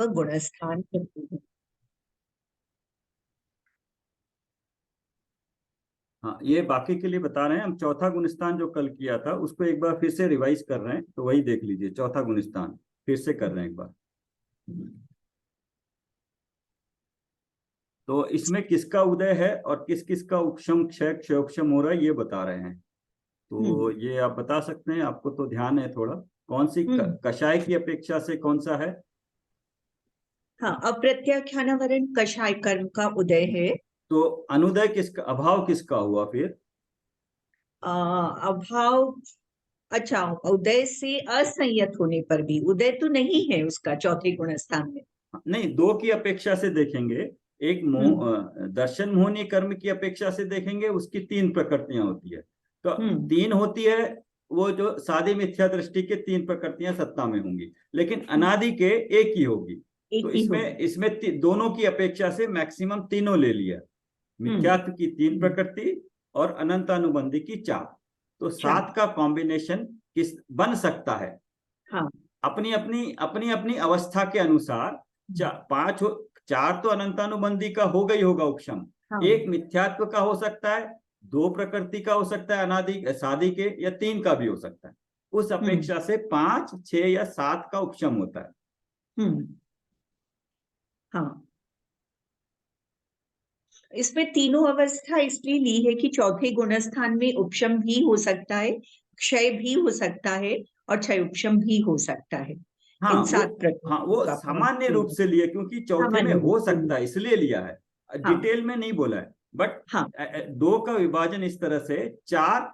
सम्यक्त्व गुणस्थान कहते हैं। हाँ, ये बाकी के लिए बता रहे हैं हम। चौथा गुणस्थान जो कल किया था उसको एक बार फिर से रिवाइज कर रहे हैं, तो वही देख लीजिए। चौथा गुणस्थान फिर से कर रहे हैं एक बार। तो इसमें किसका उदय है और किस किस का उपशम क्षय क्षयोपशम हो रहा है ये बता रहे हैं। तो ये आप बता सकते हैं, आपको तो ध्यान है थोड़ा। कौन सी कषाय की अपेक्षा से कौन सा है? हाँ, अप्रत्याख्यानावरण कषाय कर्म का उदय है। तो अनुदय किसका, अभाव किसका हुआ फिर? अभाव, अच्छा, उदय से असंयत होने पर भी उदय तो नहीं है उसका चौथे गुणस्थान में। नहीं, दो की अपेक्षा से देखेंगे। एक दर्शन मोहनी कर्म की अपेक्षा से देखेंगे, उसकी तीन प्रकृतियां होती है। तो तीन होती है, वो जो सादी मिथ्या दृष्टि के तीन प्रकृतियां सत्ता में होंगी, लेकिन अनादि के एक ही होगी। तो इसमें दोनों की अपेक्षा से मैक्सिमम तीनों ले लिया। मिथ्यात्व की तीन प्रकृति और अनंतानुबंधी की चार। तो सात का कॉम्बिनेशन किस बन सकता है? हाँ, अपनी अपनी अवस्था के अनुसार। पांच चार तो अनंतानुबंधी का हो गई होगा उपशम। हाँ, एक मिथ्यात्व का हो सकता है, दो प्रकृति का हो सकता है अनादि सादी के, या तीन का भी हो सकता है। उस अपेक्षा से 5, 6 या 7 का उपशम होता है। हाँ, इसमें तीनों अवस्था इसलिए ली है कि चौथे गुणस्थान में उपशम भी हो सकता है, क्षय भी हो सकता है और क्षय उपशम भी हो सकता है। हाँ, इन सात वो सामान्य रूप से लिए, क्योंकि चौथे में हो सकता है इसलिए लिया है। डिटेल में नहीं बोला है। बट दो का विभाजन इस तरह से, चार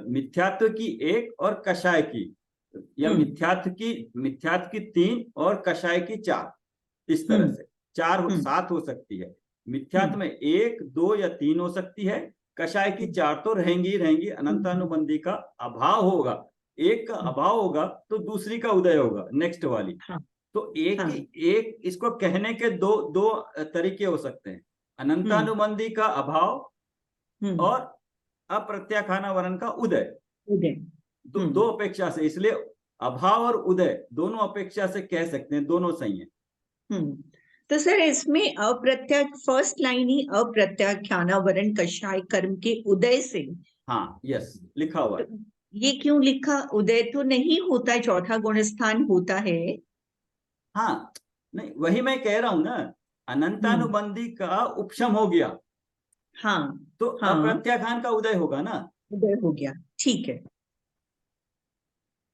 मिथ्यात्व की एक और कषाय की, या मिथ्यात्व की तीन और कषाय की चार, इस तरह से चार 7 हो सकती है। मिथ्यात्व में एक, दो या तीन हो सकती है। कषाय की चार तो रहेंगी ही रहेंगी। अनंतानुबंधी का अभाव होगा, एक का अभाव होगा तो दूसरी का उदय होगा, नेक्स्ट वाली। तो एक इसको कहने के दो तरीके हो सकते हैं। अनंतानुबंधी का अभाव और अप्रत्याख्यानावरण का उदय। दो अपेक्षा से, इसलिए अभाव और उदय दोनों अपेक्षा से कह सकते हैं, दोनों सही है। तो सर इसमें फर्स्ट लाइन ही अप्रत्याख्यानावरण कषाय कर्म के उदय से, हाँ यस लिखा हुआ है। तो ये क्यों लिखा? उदय तो नहीं होता है, चौथा गुणस्थान होता है। हाँ, नहीं वही मैं कह रहा हूं ना, अनंतानुबंधी का उपशम हो गया। हाँ, तो अप्रत्याख्यान का उदय होगा ना। उदय हो गया, ठीक है।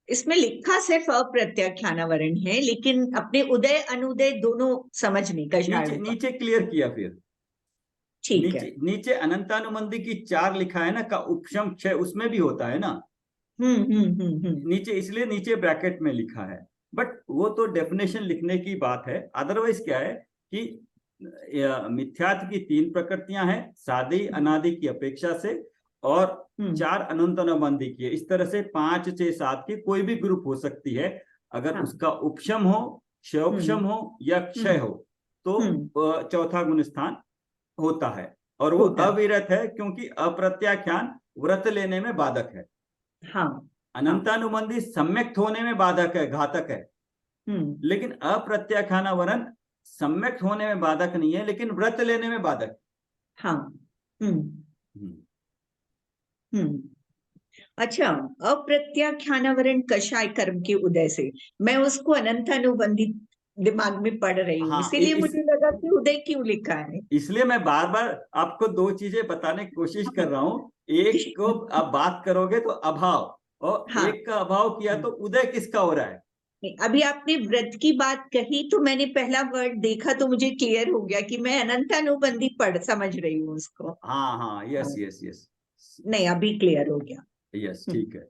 इसमें लिखा सिर्फ अप्रत्याख्यानावरण है, लेकिन अपने उदय अनुदय दोनों समझने का नीचे क्लियर किया फिर। ठीक है। नीचे अनंतानुबंधी की चार लिखा है ना, का उपशम क्षय उसमें भी होता है ना। नीचे, इसलिए नीचे ब्रैकेट में लिखा है। बट वो तो डेफिनेशन लिखने की बात है। अदरवाइज क्या है कि मिथ्यात्व की तीन प्रकृतियां हैं सादी अनादि की अपेक्षा से, और चार अनंतानुबंधी की है। इस तरह से 5, 6, 7 की कोई भी ग्रुप हो सकती है। अगर उसका उपशम हो, क्षयोपशम हो या क्षय हो, तो चौथा गुणस्थान होता है। और वो अविरत है, क्योंकि अप्रत्याख्यान व्रत लेने में बाधक है। अनंतानुबंधी सम्यक्त होने में बाधक है, घातक है। लेकिन अप्रत्याख्यानावरण सम्यक्त होने में बाधक नहीं है, लेकिन व्रत लेने में बाधक। अच्छा, अप्रत्याख्यानावरण कषाय कर्म के उदय से, मैं उसको अनंतानुबंधी दिमाग में पढ़ रही हूँ, इसीलिए मुझे लगा कि उदय क्यों लिखा है। इसलिए मैं बार बार आपको दो चीजें बताने की कोशिश कर रहा हूँ। एक को आप बात करोगे तो अभाव, और एक का अभाव किया तो उदय किसका हो रहा है। अभी आपने व्रत की बात कही तो मैंने पहला वर्ड देखा तो मुझे क्लियर हो गया कि मैं अनंतानुबंधी पढ़ समझ रही हूँ उसको। हाँ, यस यस यस, नहीं अभी क्लियर हो गया। यस ठीक है।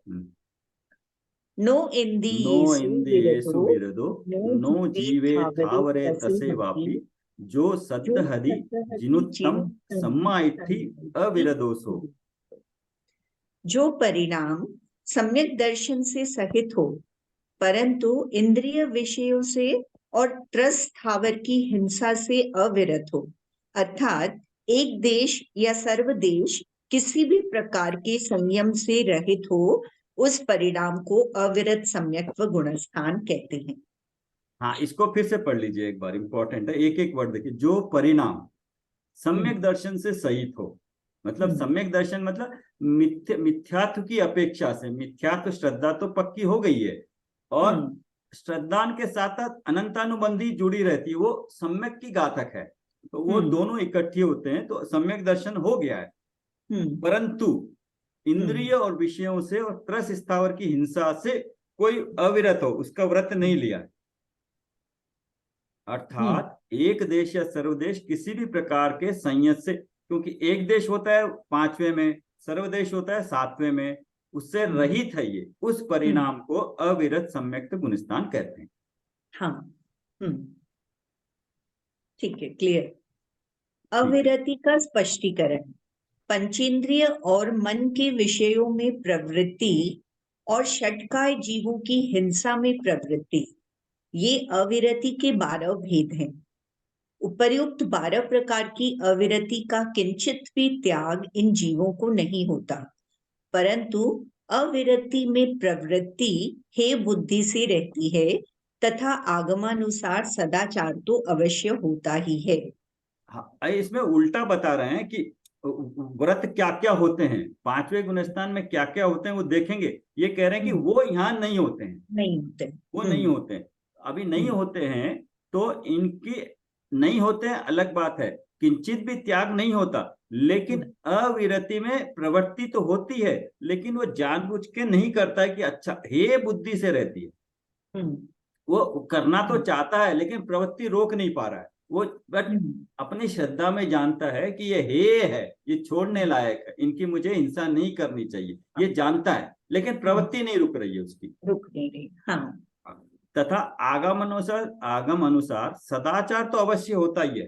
नो इंद्रियेषु विरदो नो जीवे थावरे तसे वापि, जो सद्दहदि जिनुत्तम सम्माइत्थि अविरदोसो। जो परिणाम सम्यक दर्शन से सहित हो, परंतु इंद्रिय विषयों से और त्रस स्थावर की हिंसा से अविरत हो, अर्थात एक देश या सर्वदेश किसी भी प्रकार के संयम से रहित हो, उस परिणाम को अविरत सम्यक्त्व गुणस्थान कहते हैं। हाँ, इसको फिर से पढ़ लीजिए एक बार, इंपॉर्टेंट है, एक एक वर्ड देखिए। जो परिणाम सम्यक दर्शन से सहित हो, मतलब सम्यक दर्शन मतलब मिथ्यात्व की अपेक्षा से, मिथ्यात्व श्रद्धा तो पक्की हो गई है, और श्रद्धा के साथ साथ अनंतानुबंधी जुड़ी रहती है, वो सम्यक की घातक है। तो वो दोनों इकट्ठे होते हैं तो सम्यक दर्शन हो गया है। परंतु इंद्रिय और विषयों से और त्रस स्थावर की हिंसा से कोई अविरत हो, उसका व्रत नहीं लिया है। अर्थात एक देश या सर्वदेश किसी भी प्रकार के संयत से, क्योंकि एक देश होता है 5वें में, सर्वदेश होता है 7वें में, उससे रहित है ये, उस परिणाम को अविरत सम्यक्त गुणस्थान कहते हैं। हाँ, ठीक है, क्लियर। अविरति का स्पष्टीकरण। पंचेंद्रिय और मन के विषयों में प्रवृत्ति और षटकाय जीवों की हिंसा में प्रवृत्ति, ये अविरति के 12 भेद हैं। उपर्युक्त 12 प्रकार की अविरति का किंचित भी त्याग इन जीवों को नहीं होता, परंतु अविरति में प्रवृत्ति हे बुद्धि से रहती है, तथा आगमानुसार सदाचार तो अवश्य होता ही है। हाँ, इसमें उल्टा बता रहे हैं कि व्रत क्या क्या होते हैं, 5वें गुणस्थान में क्या क्या होते हैं वो देखेंगे। ये कह रहे हैं कि वो यहाँ नहीं होते हैं, नहीं होते, वो नहीं होते हैं, अभी नहीं होते हैं, तो इनकी नहीं होते हैं अलग बात है, किंचित भी त्याग नहीं होता, लेकिन अविरति में प्रवृत्ति तो होती है, लेकिन वो जानबूझ के नहीं करता है कि अच्छा, हे बुद्धि से रहती है, वो करना तो चाहता है लेकिन प्रवृत्ति रोक नहीं पा रहा है। वो बट अपनी श्रद्धा में जानता है कि ये हे है, ये छोड़ने लायक है, इनकी मुझे हिंसा नहीं करनी चाहिए, ये जानता है, लेकिन प्रवृत्ति नहीं रुक रही है उसकी, रुक नहीं रही। हाँ, तथा आगम अनुसार सदाचार तो अवश्य होता ही है,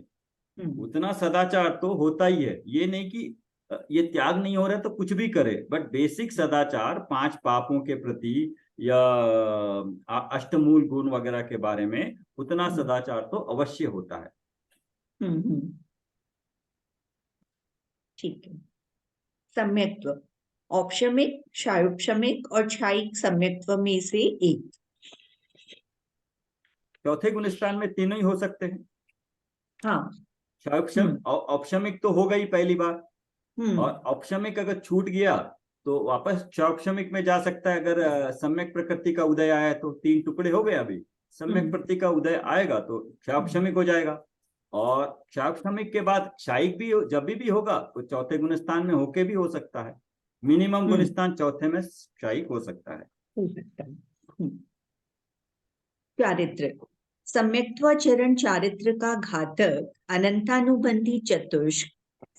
उतना सदाचार तो होता ही है। ये नहीं कि ये त्याग नहीं हो रहा तो कुछ भी करे, बट बेसिक सदाचार 5 पापों के प्रति या अष्टमूल गुण वगैरह के बारे में उतना सदाचार तो अवश्य होता है। ठीक है। सम्यक्त्व, औपशमिक, क्षायोपशमिक और क्षायिक सम्यक्त्व में से एक। चौथे गुणस्थान में तीनों ही हो सकते हैं। हाँ, औपशमिक तो हो गई पहली बार, और औपशमिक अगर छूट गया तो वापस क्षौपशमिक में जा सकता है। अगर सम्यक प्रकृति का उदय आया तो 3 टुकड़े हो गए, अभी सम्यक प्रकृति का उदय आएगा तो क्षौपशमिक हो जाएगा, और क्षौपशमिक के बाद क्षायिक भी जब भी होगा तो चौथे गुणस्थान में होके भी हो सकता है। मिनिमम गुणस्थान चौथे में क्षायिक हो सकता है। चारित्र, सम्यक्त्वाचरण चारित्र का घातक अनंतानुबंधी चतुष्क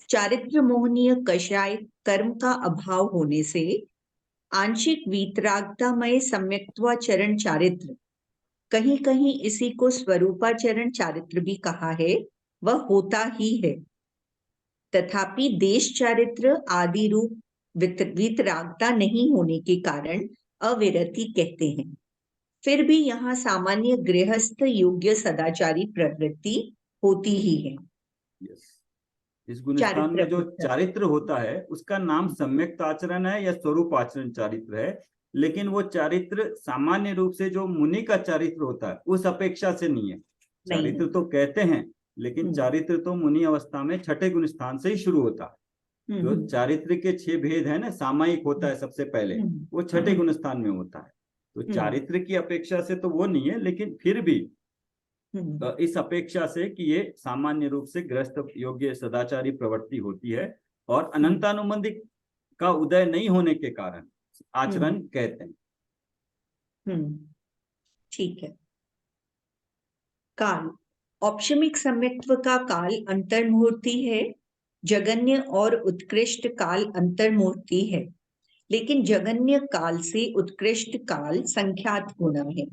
चारित्र मोहनीय कषाय कर्म का अभाव होने से आंशिक वीतरागतामय सम्यक्त्वाचरण चारित्र, कहीं कहीं इसी को स्वरूपाचरण चारित्र भी कहा है, वह होता ही है। तथापि देश चारित्र आदि रूप वीतरागता नहीं होने के कारण अविरति कहते हैं। फिर भी यहाँ सामान्य गृहस्थ योग्य सदाचारी प्रवृत्ति होती ही है। इस गुणस्थान में जो चारित्र होता है उसका नाम सम्यक्त आचरण है या स्वरूप आचरण चारित्र है, लेकिन वो चारित्र सामान्य रूप से जो मुनि का चारित्र होता है उस अपेक्षा से नहीं है। चारित्र तो कहते हैं, लेकिन चारित्र तो मुनि अवस्था में छठे गुणस्थान से ही शुरू होता है। जो चारित्र के 6 भेद है ना, सामायिक होता है सबसे पहले, वो छठे गुणस्थान में होता है। तो चारित्र की अपेक्षा से तो वो नहीं है, लेकिन फिर भी इस अपेक्षा से कि ये सामान्य रूप से गृहस्थ योग्य सदाचारी प्रवृत्ति होती है, और अनंतानुबंधी का उदय नहीं होने के कारण आचरण कहते हैं। ठीक है। काल, औपशमिक सम्यक्त्व का काल अंतर्मुहूर्ती है, जगन्य और उत्कृष्ट काल अंतर्मुहूर्ती है, लेकिन जगन्य काल से उत्कृष्ट काल संख्यात गुण है।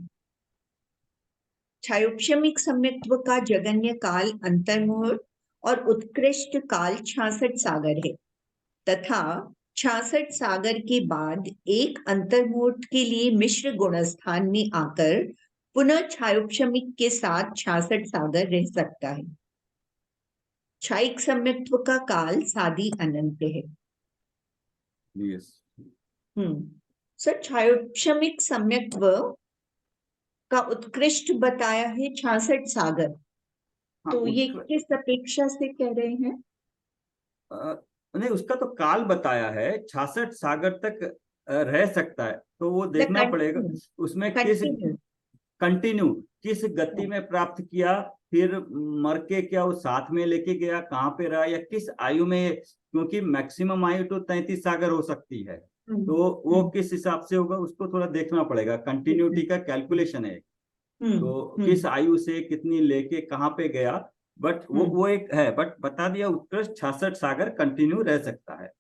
क्षायोपशमिक सम्यक्त्व का जगन्य काल अंतर्मुहूर्त और उत्कृष्ट काल 66 सागर है, तथा 66 सागर के बाद एक अंतर्मुहूर्त के लिए मिश्र गुणस्थान में आकर पुनः क्षायोपशमिक के साथ 66 सागर रह सकता है। क्षायिक सम्यक्त्व का काल सादी अनंत है। सर, क्षायोपशमिक सम्यक्त्व का उत्कृष्ट बताया है 66 सागर। हाँ, तो ये किस अपेक्षा से कह रहे हैं? नहीं, उसका तो काल बताया है, 66 सागर तक रह सकता है, तो वो देखना पड़ेगा उसमें किस कंटिन्यू कंटिन्यू किस गति में प्राप्त किया, फिर मर के क्या वो साथ में लेके गया, कहाँ पे रहा, या किस आयु में, क्योंकि मैक्सिमम आयु तो 33 सागर हो सकती है, तो वो किस हिसाब से होगा उसको थोड़ा देखना पड़ेगा। कंटिन्यूटी का कैलकुलेशन है, तो किस आयु से कितनी लेके कहाँ पे गया, बट वो एक है, बट बता दिया उत्कृष्ट 66 सागर कंटिन्यू रह सकता है।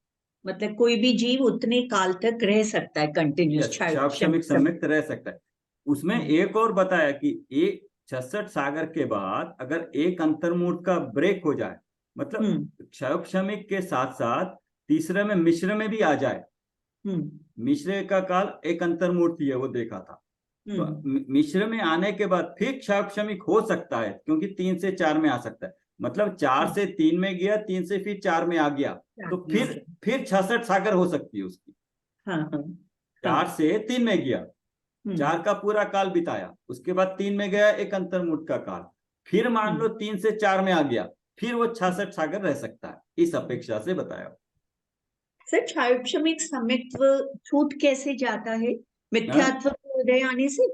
मतलब कोई भी जीव उतने काल तक रह सकता है कंटिन्यूस क्षमिक सम्यक्त रह सकता है। उसमें एक और बताया कि एक 66 सागर के बाद अगर एक अंतर्मूर्त का ब्रेक हो जाए, मतलब क्षमिक के साथ साथ तीसरे में मिश्र में भी आ जाए, मिश्र का काल एक अंतर्मूर्ति है वो देखा था, तो मिश्र में आने के बाद फिर क्षमिक हो सकता है, क्योंकि 3 से 4 में आ सकता है, मतलब 4 से 3 में गया, 3 से फिर 4 में आ गया, तो फिर 66 सागर हो सकती है उसकी। 4 से 3 में गया, 4 का पूरा काल बिताया, उसके बाद 3 में गया एक अंतर्मुठ का काल, फिर मान लो 3 से 4 में आ गया, फिर वो 66 सागर रह सकता है, इस अपेक्षा से बताया। सर, क्षमिक सम्यक्त्व छूट कैसे जाता है? मिथ्यात्व के उदय आने से?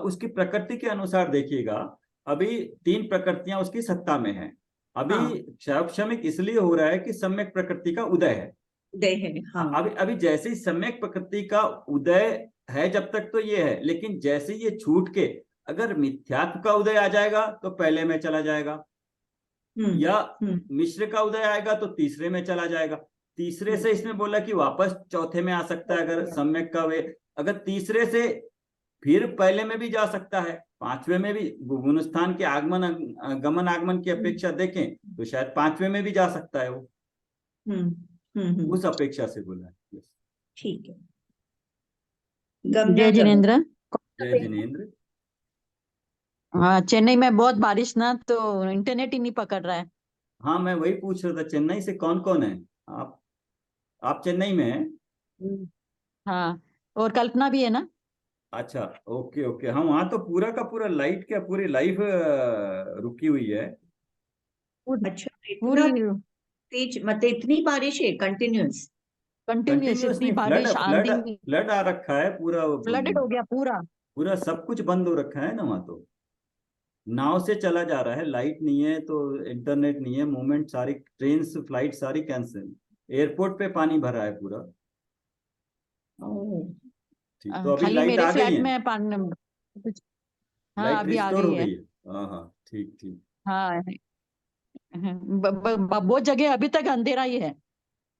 उसकी प्रकृति के अनुसार देखिएगा, अभी 3 प्रकृतियां उसकी सत्ता में हैं, अभी क्षमिक इसलिए हो रहा है कि सम्यक प्रकृति का उदय है, अभी जैसे ही सम्यक प्रकृति का उदय है जब तक तो ये है, लेकिन जैसे ये छूट के अगर मिथ्यात्व का उदय आ जाएगा तो पहले में चला जाएगा, या मिश्र का उदय आएगा तो तीसरे में चला जाएगा, तीसरे से इसमें बोला कि वापस चौथे में आ सकता है अगर सम्यक का वे, अगर तीसरे से फिर पहले में भी जा सकता है, 5वें में भी, गुण स्थान के आगमन गमन आगमन की अपेक्षा देखें तो शायद 5वें में भी जा सकता है वो, उस अपेक्षा से बोला है। ठीक है। जय जिनेंद्र। जय जिनेंद्र। हाँ, चेन्नई में बहुत बारिश ना, तो इंटरनेट ही नहीं पकड़ रहा है। हाँ, मैं वही पूछ रहा था, चेन्नई से कौन कौन है आप चेन्नई में हैं? हाँ, और कल्पना भी है ना। अच्छा, ओके ओके, हाँ वहाँ तो पूरा का पूरा लाइट क्या पूरी लाइफ रुकी हुई है। अच्छा, पूरी तेज, मतलब इतनी बारिश है कंटिन्यूस इतनी बारिश, आंधी, फ्लड आ रखा है पूरा, फ्लडेड हो गया पूरा सब कुछ बंद हो रखा है ना वहाँ तो, नाव से चला जा रहा है, लाइट नहीं है तो इंटरनेट नहीं है, मूवमेंट सारी, ट्रेन फ्लाइट सारी कैंसिल, एयरपोर्ट पे पानी भरा है पूरा। ठीक, तो अभी खाली लाइट मेरे आ गई फ्लैट है, में पानी। हाँ, लाइट अभी आ रिस्टोर हो गई है। गई है। हाँ, ठीक ठीक। हाँ, बहुत जगह अभी तक अंधेरा ही है,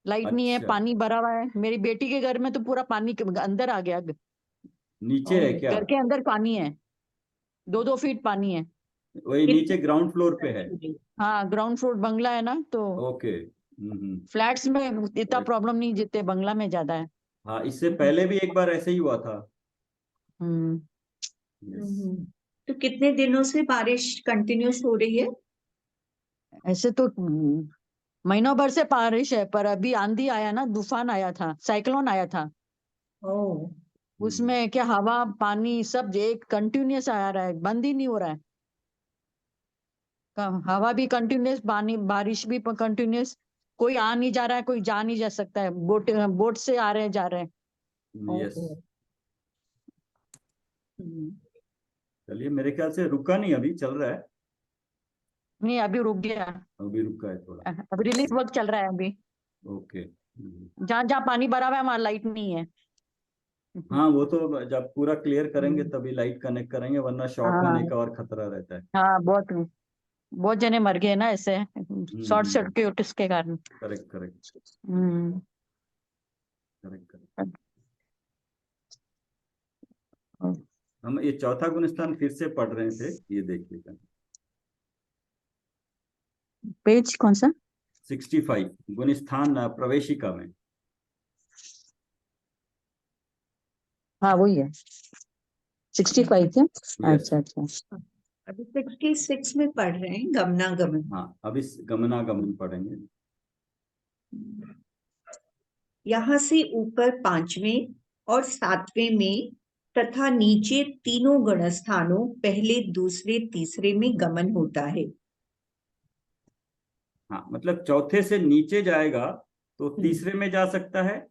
लाइट नहीं है, अच्छा, पानी भरा हुआ है। मेरी बेटी के घर में तो पूरा पानी अंदर आ गया, नीचे है क्या? घर के अंदर पानी है, 2-2 फीट पानी है। वही नीचे ग्राउंड फ्लोर पे है? हाँ, ग्राउंड फ्लोर बंगला है ना, तो ओके। फ्लैट्स में इतना प्रॉब्लम नहीं, जितने बंगला में ज्यादा है। हाँ, इससे पहले भी एक बार ऐसे ही हुआ था। हम्म। तो कितने दिनों से बारिश कंटिन्यूस हो रही है? ऐसे तो महीनों भर से बारिश है, पर अभी आंधी आया ना, तूफान आया था, साइक्लोन आया था, उसमें क्या हवा पानी सब एक कंटिन्यूस आ रहा है, बंद ही नहीं हो रहा है। हवा भी कंटिन्यूस, पानी बारिश भी कंटिन्यूस, कोई आ नहीं जा रहा है, कोई जा नहीं जा सकता है, बोट से आ रहे हैं जा रहे हैं। यस। चलिए, मेरे ख्याल से रुका नहीं, अभी चल रहा है। नहीं, अभी रुक गया, अभी रुका है थोड़ा। अभी रिलीफ वर्क चल रहा है अभी। ओके। जहाँ जहाँ पानी भरा हुआ है वहां लाइट नहीं है। हाँ, वो तो जब पूरा क्लियर करेंगे तभी लाइट कनेक्ट करेंगे, वरना शॉर्ट होने का और खतरा रहता है। हाँ, बहुत बहुत जने मर गए ना ऐसे, शॉर्ट सर्किट के कारण। Correct correct correct correct. हम ये चौथा गुणस्थान फिर से पढ़ रहे थे, ये देखिएगा, पेज कौन सा? 65 गुणस्थान प्रवेशिका में। हाँ, वही है 65 क्या? अच्छा अच्छा। अभी 66 में पढ़ रहे हैं, गमनागमन। हाँ, अभी गमनागमन पढ़ेंगे। यहाँ से ऊपर 5वें और 7वें में तथा नीचे तीनों गणस्थानों पहले, दूसरे, तीसरे में गमन होता है। हाँ, मतलब चौथे से नीचे जाएगा तो तीसरे में जा सकता है,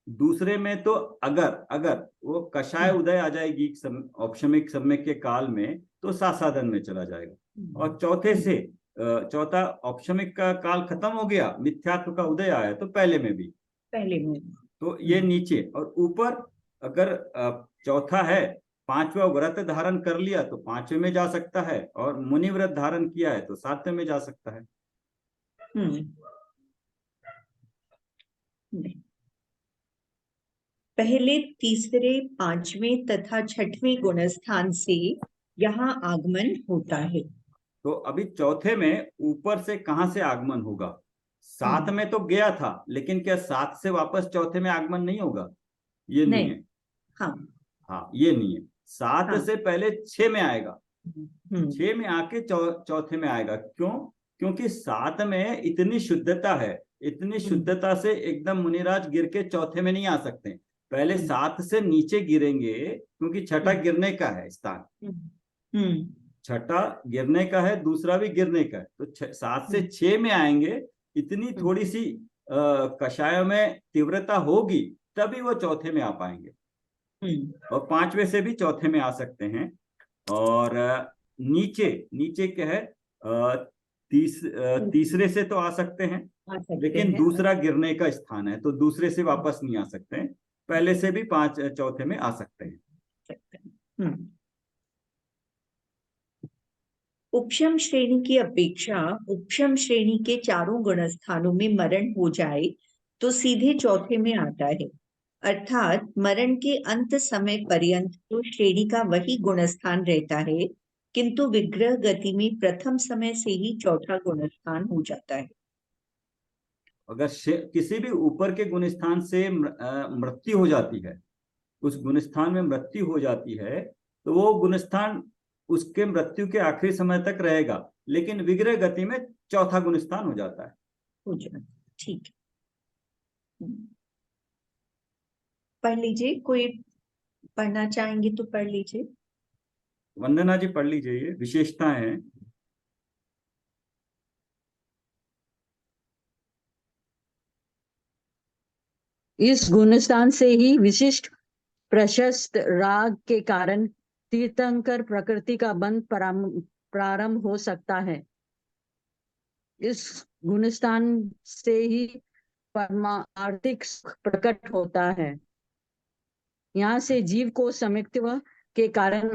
दूसरे में तो अगर अगर वो कषाय उदय आ जाएगी औपशमिक सम्यक के काल में तो सासादन में चला जाएगा। और चौथे से चौथा औपशमिक का काल खत्म हो गया, मिथ्यात्व का उदय आया तो पहले में भी, पहले में तो ये नीचे। और ऊपर अगर चौथा है, पांचवा व्रत धारण कर लिया तो पांचवे में जा सकता है, और मुनि व्रत धारण किया है तो सातवें में जा सकता है। पहले, तीसरे, पांचवें तथा छठवें गुणस्थान से यहाँ आगमन होता है। तो अभी चौथे में ऊपर से कहां से आगमन होगा? सात में तो गया था, लेकिन क्या सात से वापस चौथे में आगमन नहीं होगा? ये नहीं है। हाँ, हाँ, ये नहीं है। सात हाँ, से पहले 6 में आएगा, 6 में आके चौथे में आएगा। क्यों? क्योंकि 7 में इतनी शुद्धता है, इतनी शुद्धता से एकदम मुनिराज गिर के चौथे में नहीं आ सकते, पहले 7 से नीचे गिरेंगे, क्योंकि छठा गिरने का है स्थान, छठा गिरने का है, दूसरा भी गिरने का है, तो 7 से 6 में आएंगे। इतनी थोड़ी सी कषाय में तीव्रता होगी तभी वो चौथे में आ पाएंगे, और पांचवे से भी चौथे में आ सकते हैं। और नीचे नीचे क्या है, तीसरे से तो आ सकते हैं, लेकिन दूसरा गिरने का स्थान है तो दूसरे से वापस नहीं आ सकते हैं, पहले से भी चौथे में आ सकते हैं। उपशम श्रेणी की अपेक्षा उपशम श्रेणी के चारों गणस्थानों में मरण हो जाए तो सीधे चौथे में आता है, अर्थात मरण के अंत समय पर्यंत तो श्रेणी का वही गुणस्थान रहता है, किंतु विग्रह गति में प्रथम समय से ही चौथा गुणस्थान हो जाता है। अगर किसी भी ऊपर के गुणस्थान से मृत्यु हो जाती है, उस गुणस्थान में मृत्यु हो जाती है, तो वो गुणस्थान उसके मृत्यु के आखिरी समय तक रहेगा, लेकिन विग्रह गति में चौथा गुणस्थान हो जाता है। ठीक है, पढ़ लीजिए, कोई पढ़ना चाहेंगे तो पढ़ लीजिए। वंदना जी पढ़ लीजिए, विशेषताएं हैं। इस गुणस्थान से ही विशिष्ट प्रशस्त राग के कारण तीर्थंकर प्रकृति का बंध प्रारंभ हो सकता है। इस गुणस्थान से ही परमार्थिक प्रकट होता है। यहाँ से जीव को समित्व के कारण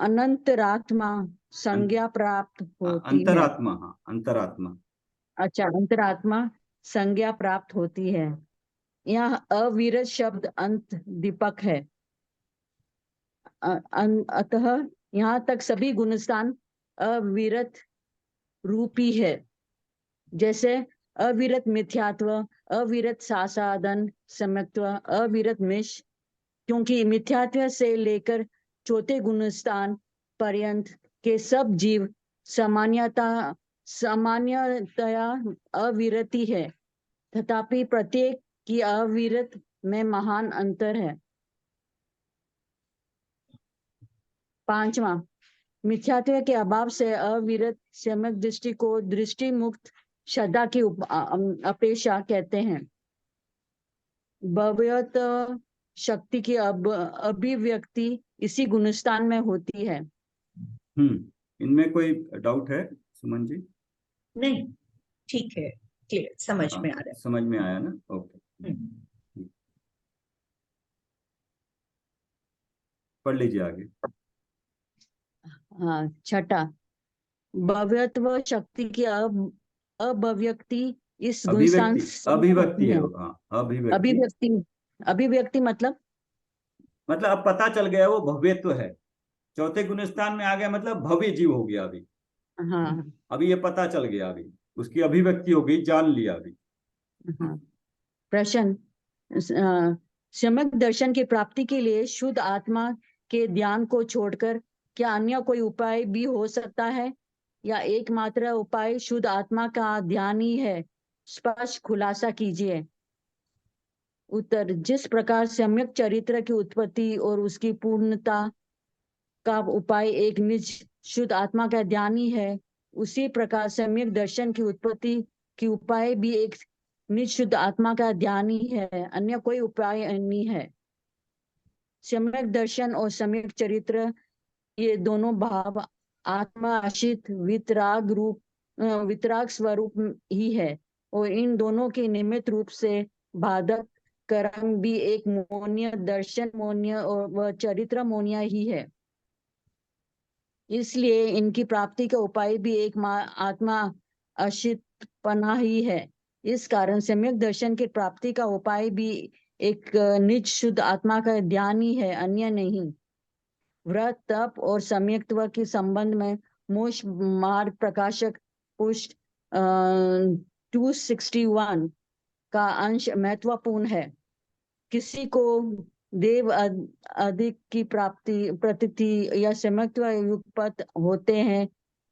अनंतरात्मा संज्ञा प्राप्त होती अंतरात्मा, है। हाँ, अंतरात्मा। अच्छा, अंतरात्मा संज्ञा प्राप्त होती है। यह अविरत शब्द अंत दीपक है। अतः यहाँ तक सभी गुणस्थान अविरत रूपी है, जैसे अविरत मिथ्यात्व, अविरत सासादन सम्यक्त्व, अविरत मिश। क्योंकि मिथ्यात्व से लेकर चौथे गुणस्थान पर्यंत के सब जीव सामान्यतया अविरति है, तथापि प्रत्येक की अविरत में महान अंतर है। पांचवा, मिथ्यात्व के अभाव से अविरत सम्यक दृष्टि को दृष्टि मुक्त श्रद्धा की अपेक्षा कहते हैं। भव्यत शक्ति की अभिव्यक्ति इसी गुणस्थान में होती है। इनमें कोई डाउट है सुमन जी? नहीं, ठीक है, क्लियर, समझ में आ रहा है। समझ में आया ना? ओके, पढ़ लीजिए आगे। हाँ, छठा, भव्यत्व शक्ति की अभिव्यक्ति इस गुणस्थान अभिव्यक्ति है, अभिव्यक्ति। अभिव्यक्ति मतलब अब पता चल गया वो भव्यत्व है, चौथे गुणस्थान में आ गया, मतलब भव्य जीव हो गया अभी। हाँ, अभी ये पता चल गया, अभी उसकी अभिव्यक्ति हो गई, जान लिया अभी। हाँ। प्रश्न, सम्यक दर्शन की प्राप्ति के लिए शुद्ध आत्मा के ध्यान को छोड़कर क्या अन्य कोई उपाय भी हो सकता है, या एकमात्र उपाय शुद्ध आत्मा का ध्यान ही है? स्पष्ट खुलासा कीजिए। उत्तर, जिस प्रकार सम्यक चरित्र की उत्पत्ति और उसकी पूर्णता का उपाय एक निज शुद्ध आत्मा का ध्यान ही है, उसी प्रकार सम्यक दर्शन की उत्पत्ति की उपाय भी एक निज शुद्ध आत्मा का ध्यान ही है, अन्य कोई उपाय नहीं है। सम्यक दर्शन और सम्यक चरित्र ये दोनों भाव आत्मा आश्रित वितराग स्वरूप ही है, और इन दोनों के निमित्त रूप से बाधक कर्म भी एक मोन्य दर्शन मोन्य और वह चरित्र मोन्य ही है। इसलिए इनकी प्राप्ति का उपाय भी एक आत्मा आश्रित पना ही है। इस कारण सम्यक दर्शन की प्राप्ति का उपाय भी एक निज शुद्ध आत्मा का ध्यान ही है, अन्य नहीं। व्रत तप और सम्यक्त्व के संबंध में मोक्ष मार्ग प्रकाशक पुष्ट 261 का अंश महत्वपूर्ण है। किसी को देव अधिक की प्राप्ति प्रतीति या सम्यक्त्व युगपत होते हैं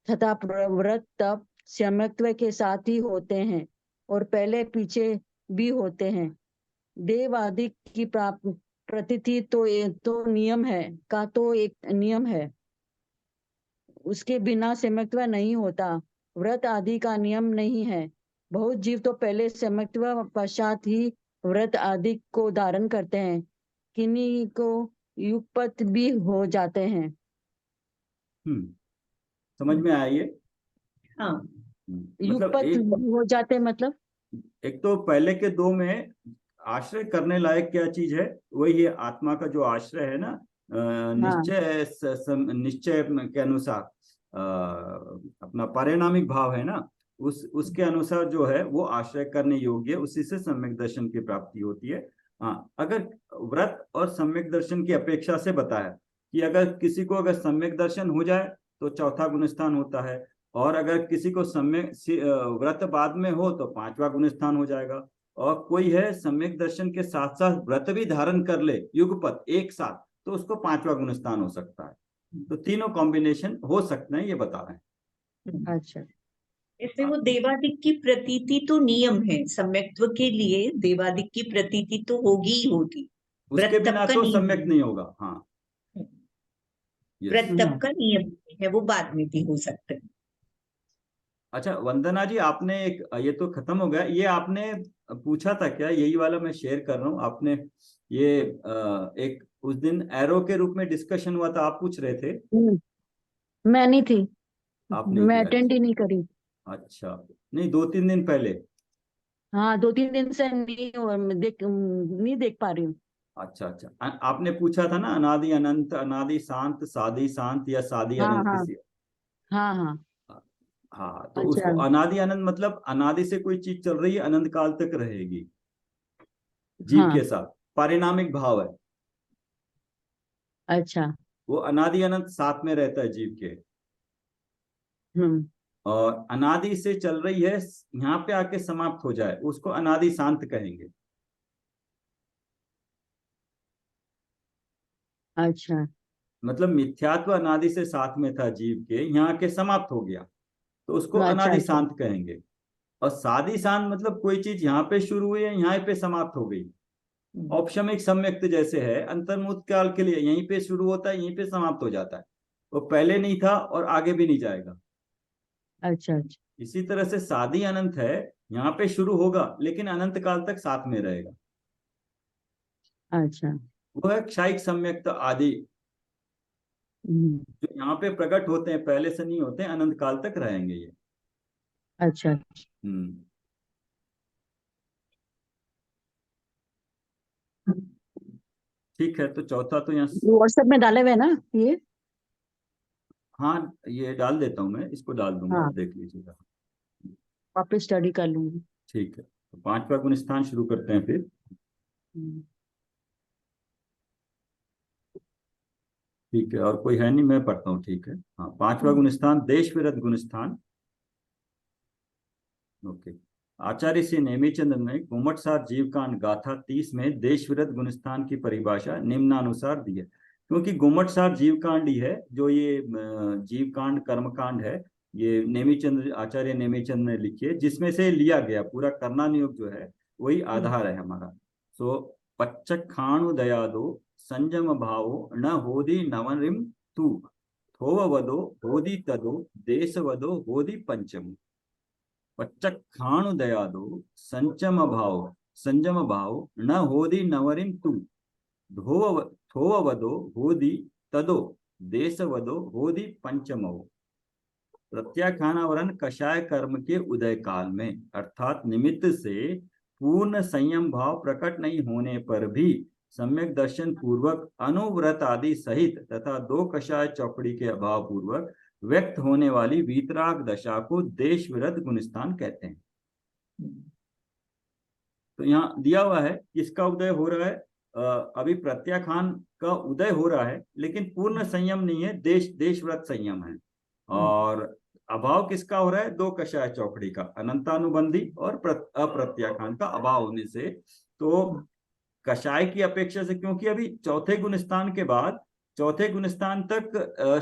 तथा व्रत तप सम्यक्त्व के साथ ही होते हैं और पहले पीछे भी होते हैं। देव अधिक की प्रतीति तो नियम है का तो एक नियम है, उसके बिना सम्यक्त्व नहीं होता। व्रत आदि का नियम नहीं है। बहुत जीव तो पहले सम्यक्त्व पश्चात ही व्रत आदि को धारण करते हैं, किन्हीं को युगपत भी हो जाते हैं। समझ में आया ये? हाँ, मतलब युगपत हो जाते मतलब एक तो पहले के दो में आश्रय करने लायक क्या चीज है, वही है आत्मा का जो आश्रय है ना, निश्चय के अनुसार अपना पारिणामिक भाव है ना, उसके अनुसार जो है वो आश्रय करने योग्य, उसी से सम्यक दर्शन की प्राप्ति होती है। हाँ, अगर व्रत और सम्यक दर्शन की अपेक्षा से बताया कि अगर किसी को अगर सम्यक दर्शन हो जाए तो चौथा गुणस्थान होता है, और अगर किसी को सम्यक व्रत बाद में हो तो पांचवा गुणस्थान हो जाएगा, और कोई है सम्यक दर्शन के साथ साथ व्रत भी धारण कर ले युगपत एक साथ, तो उसको पांचवा गुणस्थान हो सकता है। तो तीनों कॉम्बिनेशन हो सकते हैं, ये बता रहे हैं। अच्छा, इसमें वो देवादिक की प्रतीति तो नियम है, सम्यक्त्व के लिए देवादिक की प्रतीति तो होगी ही होगी, उसके व्रत बिना तप का तो नियम सम्यक नहीं होगा। हाँ, व्रत तप का नियम है, वो बाद में भी हो सकता है। अच्छा वंदना जी, आपने एक ये तो खत्म हो गया, ये आपने पूछा था क्या, यही वाला मैं शेयर कर रहा हूँ। आपने ये एक उस दिन एरो के रूप में डिस्कशन हुआ था, आप पूछ रहे थे। मैं नहीं थी, आप नहीं मैं थे? अटेंड ही नहीं करी। अच्छा, नहीं 2-3 दिन पहले। हाँ, 2-3 दिन से नहीं नहीं देख पा रही हूँ। अच्छा अच्छा, आपने पूछा था ना अनादि अनंत, अनादि शांत, सादि शांत या सादि हाँ अनंत हाँ किसी। हाँ हाँ। हाँ, तो अच्छा उसको अनादि अनंत मतलब अनादि से कोई चीज चल रही है, अनंत काल तक रहेगी जीव हाँ। के साथ, पारिणामिक भाव है अच्छा। वो। अनादि अनंत साथ में रहता है जीव के, और अनादि से चल रही है, यहाँ पे आके समाप्त हो जाए उसको अनादि शांत कहेंगे। अच्छा मतलब मिथ्यात्व अनादि से साथ में था जीव के, यहाँ के समाप्त हो गया तो उसको अच्छा। अनादि अच्छा। शांत कहेंगे। और सादि शांत मतलब कोई चीज यहाँ पे शुरू हुई है, यहाँ पे समाप्त हो गई। औपशमिक सम्यक्त जैसे है, अंतर्मुख काल के लिए यहीं पे शुरू होता है, यहीं पे समाप्त हो जाता है, वो पहले नहीं था और आगे भी नहीं जाएगा। अच्छा। अच्छा। इसी तरह से सादी अनंत है, यहाँ पे शुरू होगा लेकिन अनंत काल तक साथ में रहेगा। अच्छा। वो है क्षायिक सम्यक्त आदि, जो यहाँ पे प्रकट होते हैं पहले से नहीं होते हैं, अनंत काल तक रहेंगे ये। अच्छा। हम्म, ठीक है, तो चौथा तो यहाँ। व्हाट्सएप में डाले हुए ना ये? हाँ, ये डाल देता हूँ, मैं इसको डाल दूंगा, हाँ, देख लीजिएगा। वापस स्टडी कर लूंगी। ठीक है, तो पांचवा गुण स्थान शुरू करते हैं फिर। ठीक है, और कोई है नहीं, मैं पढ़ता हूँ, ठीक है। हाँ, पांचवा गुण स्थान देश विरत गुण स्थान। ओके। आचार्य श्री नेमिचंद ने गोमटसार जीवकांड गाथा 30 में देश विरत गुणस्थान की परिभाषा निम्नानुसार दी है। क्योंकि गोमटसार जीवकांड ही है जो ये जीवकांड कर्मकांड है, ये नेमिचंद आचार्य नेमिचंद ने लिखी है, जिसमें से लिया गया पूरा करना नियोग जो है वही आधार है हमारा। सो पच्चखाणुदयादो संयम भावो न होदी नवरिम तू थोववदो होदी तदो देशवदो होदी पंचम। पच्चखाणुदयादो संयम भाव न होदी नवरिम तू थोववदो होदी तदो देशवदो होदी पंचमो। प्रत्याख्यानावरण कषाय कर्म के उदय काल में अर्थात निमित्त से पूर्ण संयम भाव प्रकट नहीं होने पर भी सम्यक दर्शन पूर्वक अनुव्रत आदि सहित तथा दो कषाय चौकड़ी के अभाव पूर्वक व्यक्त होने वाली वीतराग दशा को देश विरत गुणस्थान कहते हैं। तो यहाँ दिया हुआ है किसका उदय हो रहा है, अभी प्रत्याख्यान का उदय हो रहा है लेकिन पूर्ण संयम नहीं है, देशव्रत संयम है। और अभाव किसका हो रहा है, दो कषाय चौकड़ी का, अनंतानुबंधी और अप्रत्याख्यान का अभाव होने से। तो कषाय की अपेक्षा से, क्योंकि अभी चौथे गुणस्थान के बाद चौथे गुणस्थान तक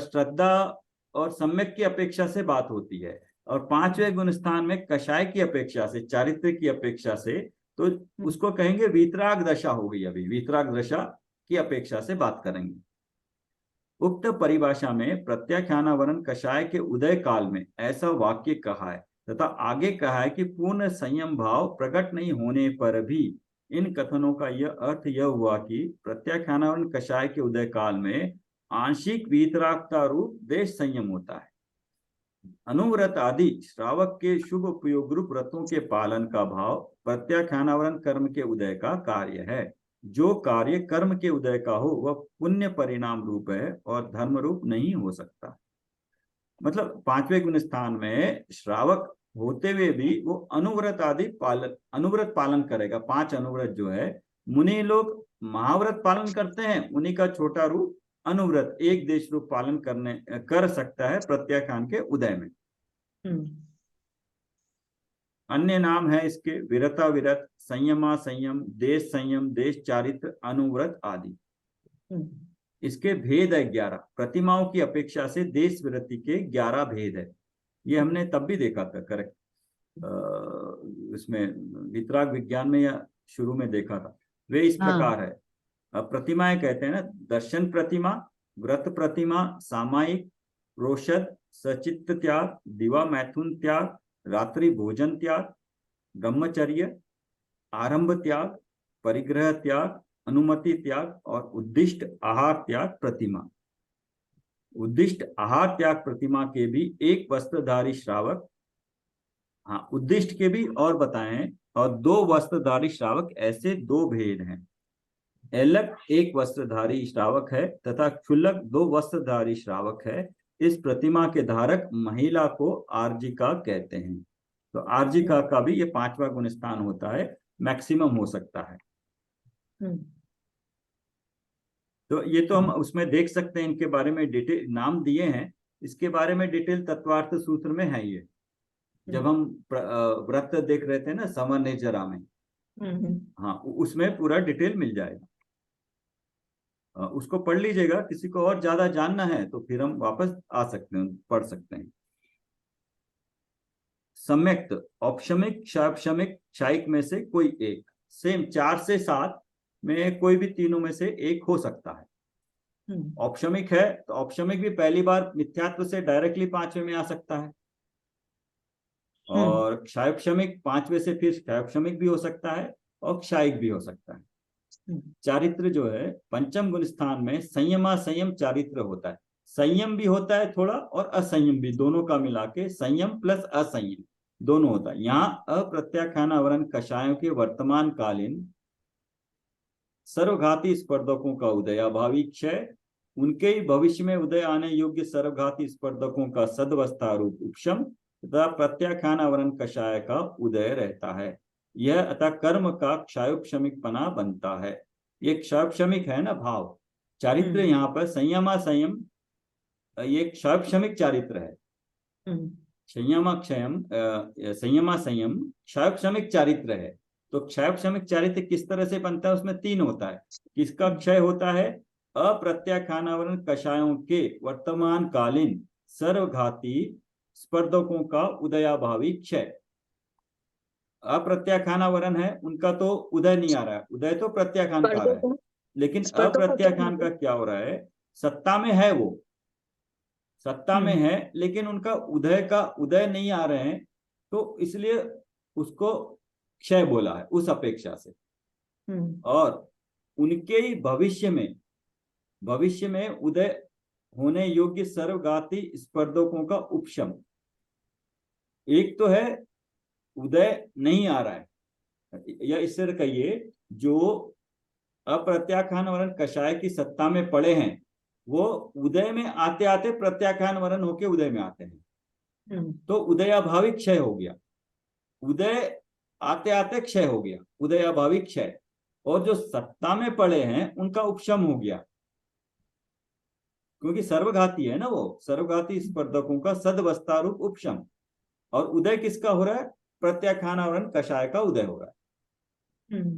श्रद्धा और सम्यक की अपेक्षा से बात होती है, और पांचवें गुणस्थान में कषाय की अपेक्षा से, चारित्र की अपेक्षा से, तो उसको कहेंगे वीतराग दशा हो गई। अभी वीतराग दशा की अपेक्षा से बात करेंगे। उक्त परिभाषा में प्रत्याख्यानावरण कषाय के उदय काल में ऐसा वाक्य कहा है तथा आगे कहा है कि पूर्ण संयम भाव प्रकट नहीं होने पर भी। इन कथनों का यह अर्थ यह हुआ कि प्रत्याख्यानावरण कषाय के उदय काल में आंशिक वीतराग का रूप देश संयम होता है। अनुव्रत आदि श्रावक के शुभ उपयोग रूप व्रतों के पालन का भाव प्रत्याख्यानावरण कर्म के उदय का कार्य है। जो कार्य कर्म के उदय का हो वह पुण्य परिणाम रूप है और धर्म रूप नहीं हो सकता। मतलब पांचवें गुण स्थान में श्रावक होते हुए भी वो अनुव्रत आदि अनुव्रत पालन करेगा। 5 अनुव्रत जो है, मुनि लोग महाव्रत पालन करते हैं, उन्हीं का छोटा रूप अनुव्रत एक देश रूप पालन कर सकता है प्रत्याख्यान के उदय में। अन्य नाम है इसके विरता विरत, संयमा संयम, देश संयम, देश चारित्र, अनुव्रत आदि। इसके भेद है 11। प्रतिमाओं की अपेक्षा से देश विरति के 11 भेद है। ये हमने तब भी देखा था, करेक्ट, इसमें वितराग विज्ञान में या शुरू में देखा था। वे इस प्रकार है। प्रतिमाएं कहते हैं ना, दर्शन प्रतिमा, व्रत प्रतिमा, सामायिक, रोषद, सचित्त त्याग, दिवा मैथुन त्याग, रात्रि भोजन त्याग, ब्रह्मचर्य, आरंभ त्याग, परिग्रह त्याग, अनुमति त्याग और उद्दिष्ट आहार त्याग प्रतिमा। उद्दिष्ट आहार त्याग प्रतिमा के भी एक वस्त्रधारी श्रावक, हाँ उद्दिष्ट के भी और बताएं, और 2 वस्त्रधारी श्रावक, ऐसे 2 भेद हैं। एलक एक वस्त्रधारी श्रावक है तथा क्षुल्लक 2 वस्त्रधारी श्रावक है। इस प्रतिमा के धारक महिला को आर्जिका कहते हैं। तो आर्जिका का भी ये 5वां गुणस्थान होता है, मैक्सिमम हो सकता है। तो ये तो हम उसमें देख सकते हैं, इनके बारे में डिटेल नाम दिए हैं, इसके बारे में डिटेल तत्वार्थ सूत्र में है। ये जब हम व्रत देख रहे थे ना समनेजरा में, हाँ उसमें पूरा डिटेल मिल जाएगा, उसको पढ़ लीजिएगा। किसी को और ज्यादा जानना है तो फिर हम वापस आ सकते हैं, पढ़ सकते हैं। सम्यक, औपशमिक, क्षापशमिक, क्षायिक में से कोई एक, सेम 4 से 7 में कोई भी तीनों में से एक हो सकता है। औपशमिक है तो औपशमिक भी पहली बार मिथ्यात्व से डायरेक्टली 5वें में आ सकता है, और क्षायोपशमिक 5वें से फिर क्षायोपशमिक भी हो सकता है और क्षायिक भी हो सकता है। चारित्र जो है पंचम गुण स्थान में संयमा संयम चारित्र होता है। संयम भी होता है थोड़ा और असंयम भी, दोनों का मिला के संयम प्लस असंयम दोनों होता है। यहाँ अप्रत्याख्यानावरण कषायों के वर्तमान कालीन सर्वघाती स्पर्धकों का उदय अभावी क्षय, उनके ही भविष्य में उदय आने योग्य सर्वघाती स्पर्धकों का सदवस्था रूप उपशम तथा प्रत्याख्यानावरण कषाय का उदय रहता है। यह अतः कर्म का क्षायोपशमिक पना बनता है। ये क्षायोपशमिक है ना भाव। चारित्र यहाँ पर संयमा संयम, ये क्षायोपशमिक चारित्र है। संयमा संयम क्षायोपशमिक चारित्र है। तो क्षायोपशमिक चारित्र किस तरह से बनता है, उसमें 3 होता है। किसका क्षय होता है, अप्रत्याख्यानावरण कषायों के वर्तमान कालीन सर्वघाती स्पर्धकों का उदयाभावी क्षय। अप्रत्याख्याना वरण है उनका तो उदय नहीं आ रहा है, उदय तो प्रत्याख्यान का आ रहा है, लेकिन अप्रत्याख्यान का क्या हो रहा है, सत्ता में है वो, सत्ता में है लेकिन उनका उदय नहीं आ रहे हैं, तो इसलिए उसको क्षय बोला है उस अपेक्षा से। और उनके ही भविष्य में उदय होने योग्य सर्वघाती स्पर्धकों का उपशम। एक तो है उदय नहीं आ रहा है, या इस तरह कहिए जो अप्रत्याख्यान वरण कषाय की सत्ता में पड़े हैं वो उदय में आते आते प्रत्याख्यान वरण होके उदय में आते हैं, तो उदयाभावी क्षय हो गया, उदय आते आते क्षय हो गया, उदयाभावी क्षय। और जो सत्ता में पड़े हैं उनका उपशम हो गया, क्योंकि सर्वघाती है ना वो, सर्वघाती स्पर्धकों का सदवस्थारूप उपशम। और उदय किसका हो रहा है, प्रत्याख्यान वरण कषाय का उदय हो रहा है।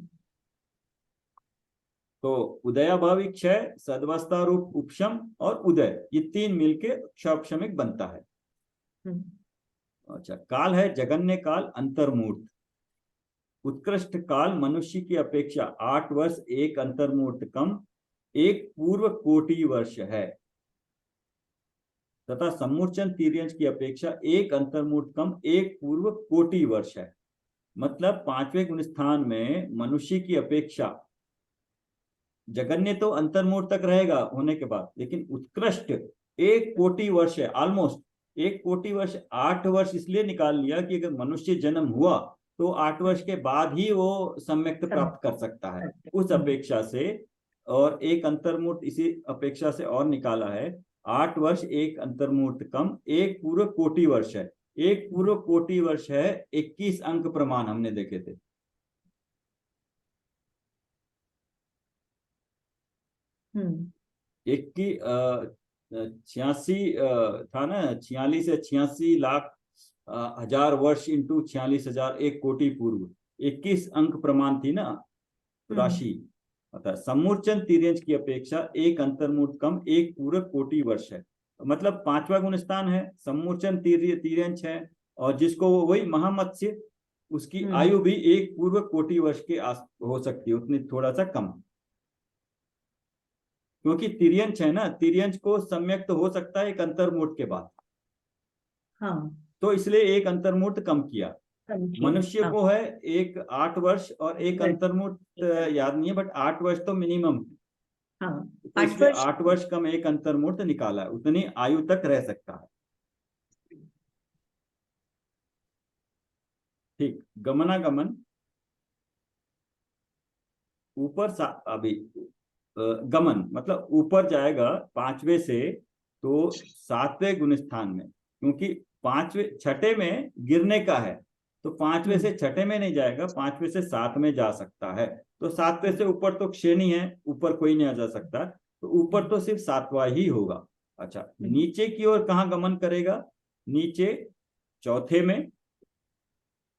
तो उदयाभावी क्षय, सदवस्था रूप उपशम और उदय, ये तीन मिलके क्षौपशमिक बनता है। अच्छा, काल है जगन्य काल अंतर्मूर्त। उत्कृष्ट काल मनुष्य की अपेक्षा 8 वर्ष एक अंतर्मूर्त कम, एक पूर्व कोटि वर्ष है, तथा सम्मूर्छन तिर्यंश की अपेक्षा एक अंतर्मूर्त कम, एक पूर्व कोटि वर्ष है। मतलब 5वें गुणस्थान में मनुष्य की अपेक्षा जगन्य तो अंतर्मूर्त तक रहेगा होने के बाद, लेकिन उत्कृष्ट 1 कोटि वर्ष है, ऑलमोस्ट 1 कोटि वर्ष। 8 वर्ष इसलिए निकाल लिया कि अगर मनुष्य जन्म हुआ तो 8 वर्ष के बाद ही वो सम्यक्त प्राप्त कर सकता है, उस अपेक्षा से। और एक अंतर्मूर्त इसी अपेक्षा से और निकाला है, 8 वर्ष एक अंतर्मूर्त कम, एक पूर्व कोटि वर्ष है। एक पूर्व कोटि वर्ष है 21 अंक प्रमाण हमने देखे थे। एक की 86 था ना, 46 या 86 लाख हजार वर्ष इंटू 46,000, 1 कोटि पूर्व, 21 अंक प्रमाण थी ना राशि। अतः सम्मूर्छन तिर्यंश की अपेक्षा एक अंतर्मूर्त कम, एक पूर्व कोटि वर्ष है। मतलब 5वां गुणस्थान है, सम्मूर्छन तिर्यंश है, और जिसको वही महामत्स्य, उसकी आयु भी एक पूर्व कोटि वर्ष के आस हो सकती है, उतनी थोड़ा सा कम, क्योंकि तिर्यंश है ना, तिर्यंश को सम्यक्त हो सकता है एक अंतर्मूर्त के बाद। तो इसलिए एक अंतर्मूर्त कम किया। मनुष्य को है एक 8 वर्ष और एक अंतर्मूर्त याद नहीं है, बट 8 वर्ष तो मिनिमम। तो इसलिए 8 वर्ष कम एक अंतर्मूर्त निकाला है, उतनी आयु तक रह सकता है। ठीक, गमनागमन ऊपर अभी गमन मतलब ऊपर जाएगा 5वें से तो 7वें गुणस्थान में, क्योंकि 6ठे में गिरने का है, तो 5वें से 6ठे में नहीं जाएगा, 5वें से 7 में जा सकता है। तो 7वें से ऊपर तो श्रेणी है, ऊपर कोई नहीं आ जा सकता, तो ऊपर तो सिर्फ 7वां ही होगा। अच्छा, नीचे की ओर कहाँ गमन करेगा, नीचे चौथे में,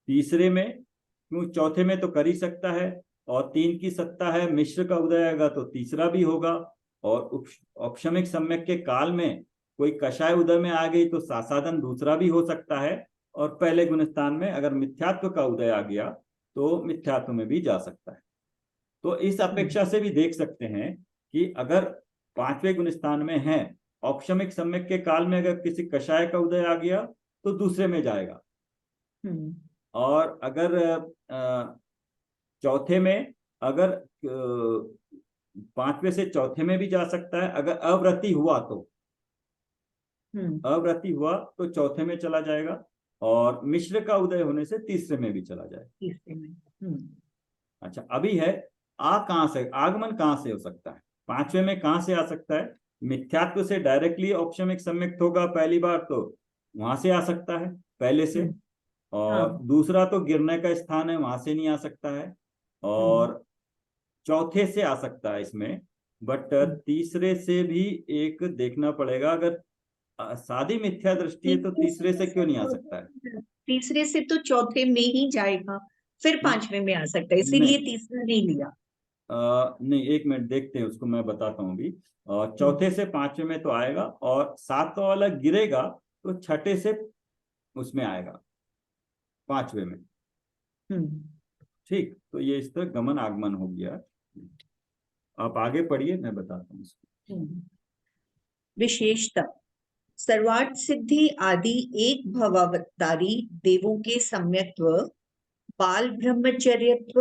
तीसरे में, क्योंकि चौथे में तो कर ही सकता है, और 3 की सत्ता है, मिश्र का उदय आएगा तो तीसरा भी होगा। और औपशमिक सम्यक के काल में कोई कषाय उदय में आ गई तो सासाधन दूसरा भी हो सकता है। और पहले गुणस्थान में अगर मिथ्यात्व का उदय आ गया तो मिथ्यात्व में भी जा सकता है। तो इस अपेक्षा से भी देख सकते हैं कि अगर 5वें गुणस्थान में है, औपशमिक सम्यक के काल में अगर किसी कषाय का उदय आ गया तो दूसरे में जाएगा। और अगर चौथे में, अगर 5वें से चौथे में भी जा सकता है, अगर अव्रति हुआ तो, अव्रति हुआ तो चौथे में चला जाएगा, और मिश्र का उदय होने से तीसरे में भी चला जाएगा, तीसरे में। अच्छा, अभी है कहां से, आगमन कहां से हो सकता है, 5वें में कहां से आ सकता है, मिथ्यात्व से डायरेक्टली औपशमिक सम्यक्त होगा पहली बार, तो वहां से आ सकता है पहले से। और दूसरा तो गिरने का स्थान है, वहां से नहीं आ सकता है। और चौथे से आ सकता है इसमें, बट तीसरे से भी एक देखना पड़ेगा, अगर सादी मिथ्या दृष्टि है तो तीसरे से क्यों नहीं आ सकता है, तीसरे से तो चौथे में ही जाएगा, फिर 5वें में आ सकता है, इसीलिए तीसरा नहीं लिया। नहीं, 1 मिनट देखते हैं, उसको मैं बताता हूँ अभी। चौथे से 5वें में तो आएगा, और 7वां वाला गिरेगा तो 6ठे से उसमें आएगा 5वें में। ठीक, तो ये इस तरह गमन आगमन हो गया। आप आगे पढ़िए, मैं बताता हूँ इसको। विशेषता सर्वार्थ सिद्धि आदि एक भवावतारी देवों के सम्यक्त्व, बाल ब्रह्मचर्यत्व,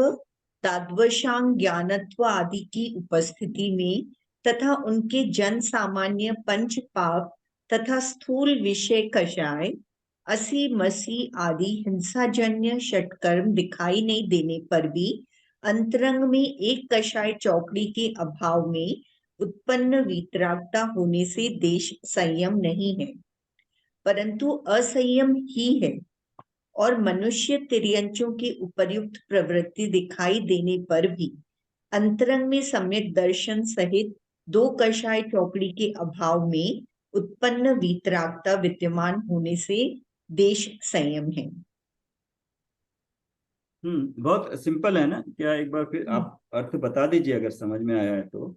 ताद्वशांग ज्ञानत्व आदि की उपस्थिति में तथा उनके जन सामान्य पंच पाप तथा स्थूल विषय कषाय, असी मसी आदि हिंसाजन्य षटकर्म दिखाई नहीं देने पर भी अंतरंग में एक कषाय चौकड़ी के अभाव में उत्पन्न वीतरागता होने से देश संयम नहीं है, परंतु असंयम ही है, और मनुष्य तिर्यंचों की उपर्युक्त प्रवृत्ति दिखाई देने पर भी अंतरंग में सम्यक दर्शन सहित दो कषाय चौकड़ी के अभाव में उत्पन्न वीतरागता विद्यमान होने से देश संयम है। बहुत सिंपल है ना? क्या एक बार फिर आप अर्थ बता दीजिए अगर समझ में आया है तो।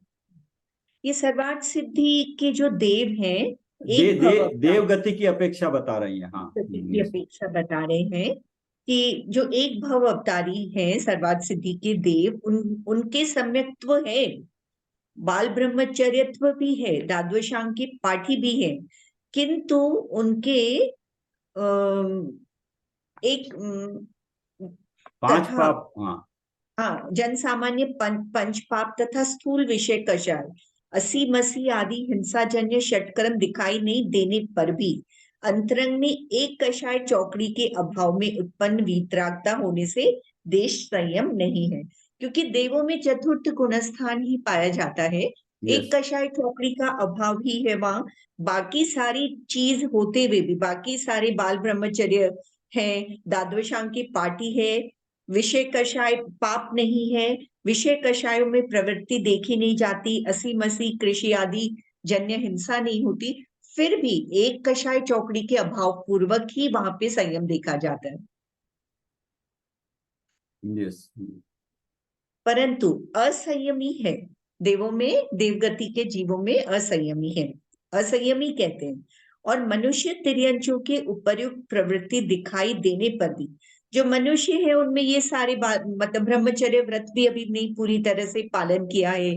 ये सर्वार्थ सिद्धि के जो देव हैं, देव गति की अपेक्षा बता रही है। हाँ, की अपेक्षा बता रहे हैं कि जो एक भव अवतारी हैं सर्वार्थ सिद्धि के देव, उनके सम्यक्त्व है, बाल ब्रह्मचर्यत्व भी है, दाद्वशांग की पाठी भी है, किंतु उनके एक पांच पाप, हाँ, जन सामान्य पंच पाप तथा स्थूल विषय कषाय, असी मसी आदि हिंसाजन्य षटकर्म दिखाई नहीं देने पर भी अंतरंग में एक कषाय चौकड़ी के अभाव में उत्पन्न वीतरागता होने से देश संयम नहीं है, क्योंकि देवों में चतुर्थ गुणस्थान ही पाया जाता है। एक कषाय चौकड़ी का अभाव ही है वहां, बाकी सारी चीज होते हुए भी, बाकी सारे बाल ब्रह्मचर्य है, दाद्वशांग की पार्टी है, विषय कषाय पाप नहीं है, विषय कषायों में प्रवृत्ति देखी नहीं जाती, असी मसी कृषि आदि जन्य हिंसा नहीं होती, फिर भी एक कषाय चौकड़ी के अभाव पूर्वक ही वहां पे संयम देखा जाता है। परंतु असंयमी है, देवों में, देवगति के जीवों में असंयमी है, असंयमी कहते हैं, और मनुष्य तिर्यंचों के उपर्युक्त प्रवृत्ति दिखाई देने पर भी, जो मनुष्य है उनमें ये सारे मतलब ब्रह्मचर्य व्रत भी अभी नहीं पूरी तरह से पालन किया है,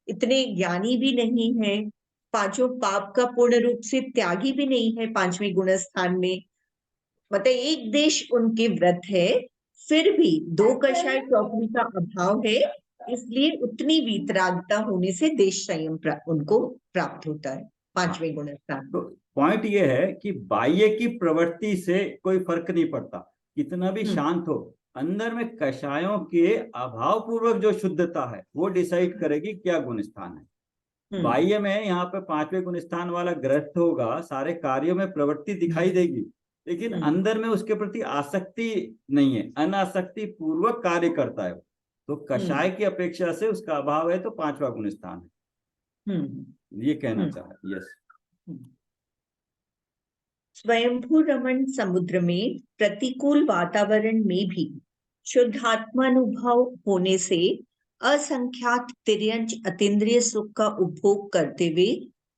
इतने ज्ञानी भी नहीं है, पांचों पाप का पूर्ण रूप से त्यागी भी नहीं है पांचवें गुणस्थान में, मतलब एक देश उनके व्रत है, फिर भी दो कषाय चौकड़ी का अभाव है, इसलिए उतनी वीतरागता होने से देश संयम उनको प्राप्त होता है पांचवें गुणस्थान। तो पॉइंट ये है कि बाह्य की प्रवृत्ति से कोई फर्क नहीं पड़ता, कितना भी शांत हो, अंदर में कषायों के अभाव पूर्वक जो शुद्धता है वो डिसाइड करेगी क्या गुणस्थान है। बाह्य में यहाँ पे पांचवें गुणस्थान वाला ग्रस्त होगा, सारे कार्यों में प्रवृत्ति दिखाई देगी, लेकिन अंदर में उसके प्रति आसक्ति नहीं है, अनासक्ति पूर्वक कार्य करता है, तो कषाय की अपेक्षा से उसका अभाव है, तो पांचवा गुणस्थान है, ये कहना चाह रहा है। यस। स्वयंभू रमण समुद्र में प्रतिकूल वातावरण में भी शुद्धात्मानुभव होने से असंख्यात तिर्यंच अतीन्द्रिय सुख का उपभोग करते हुए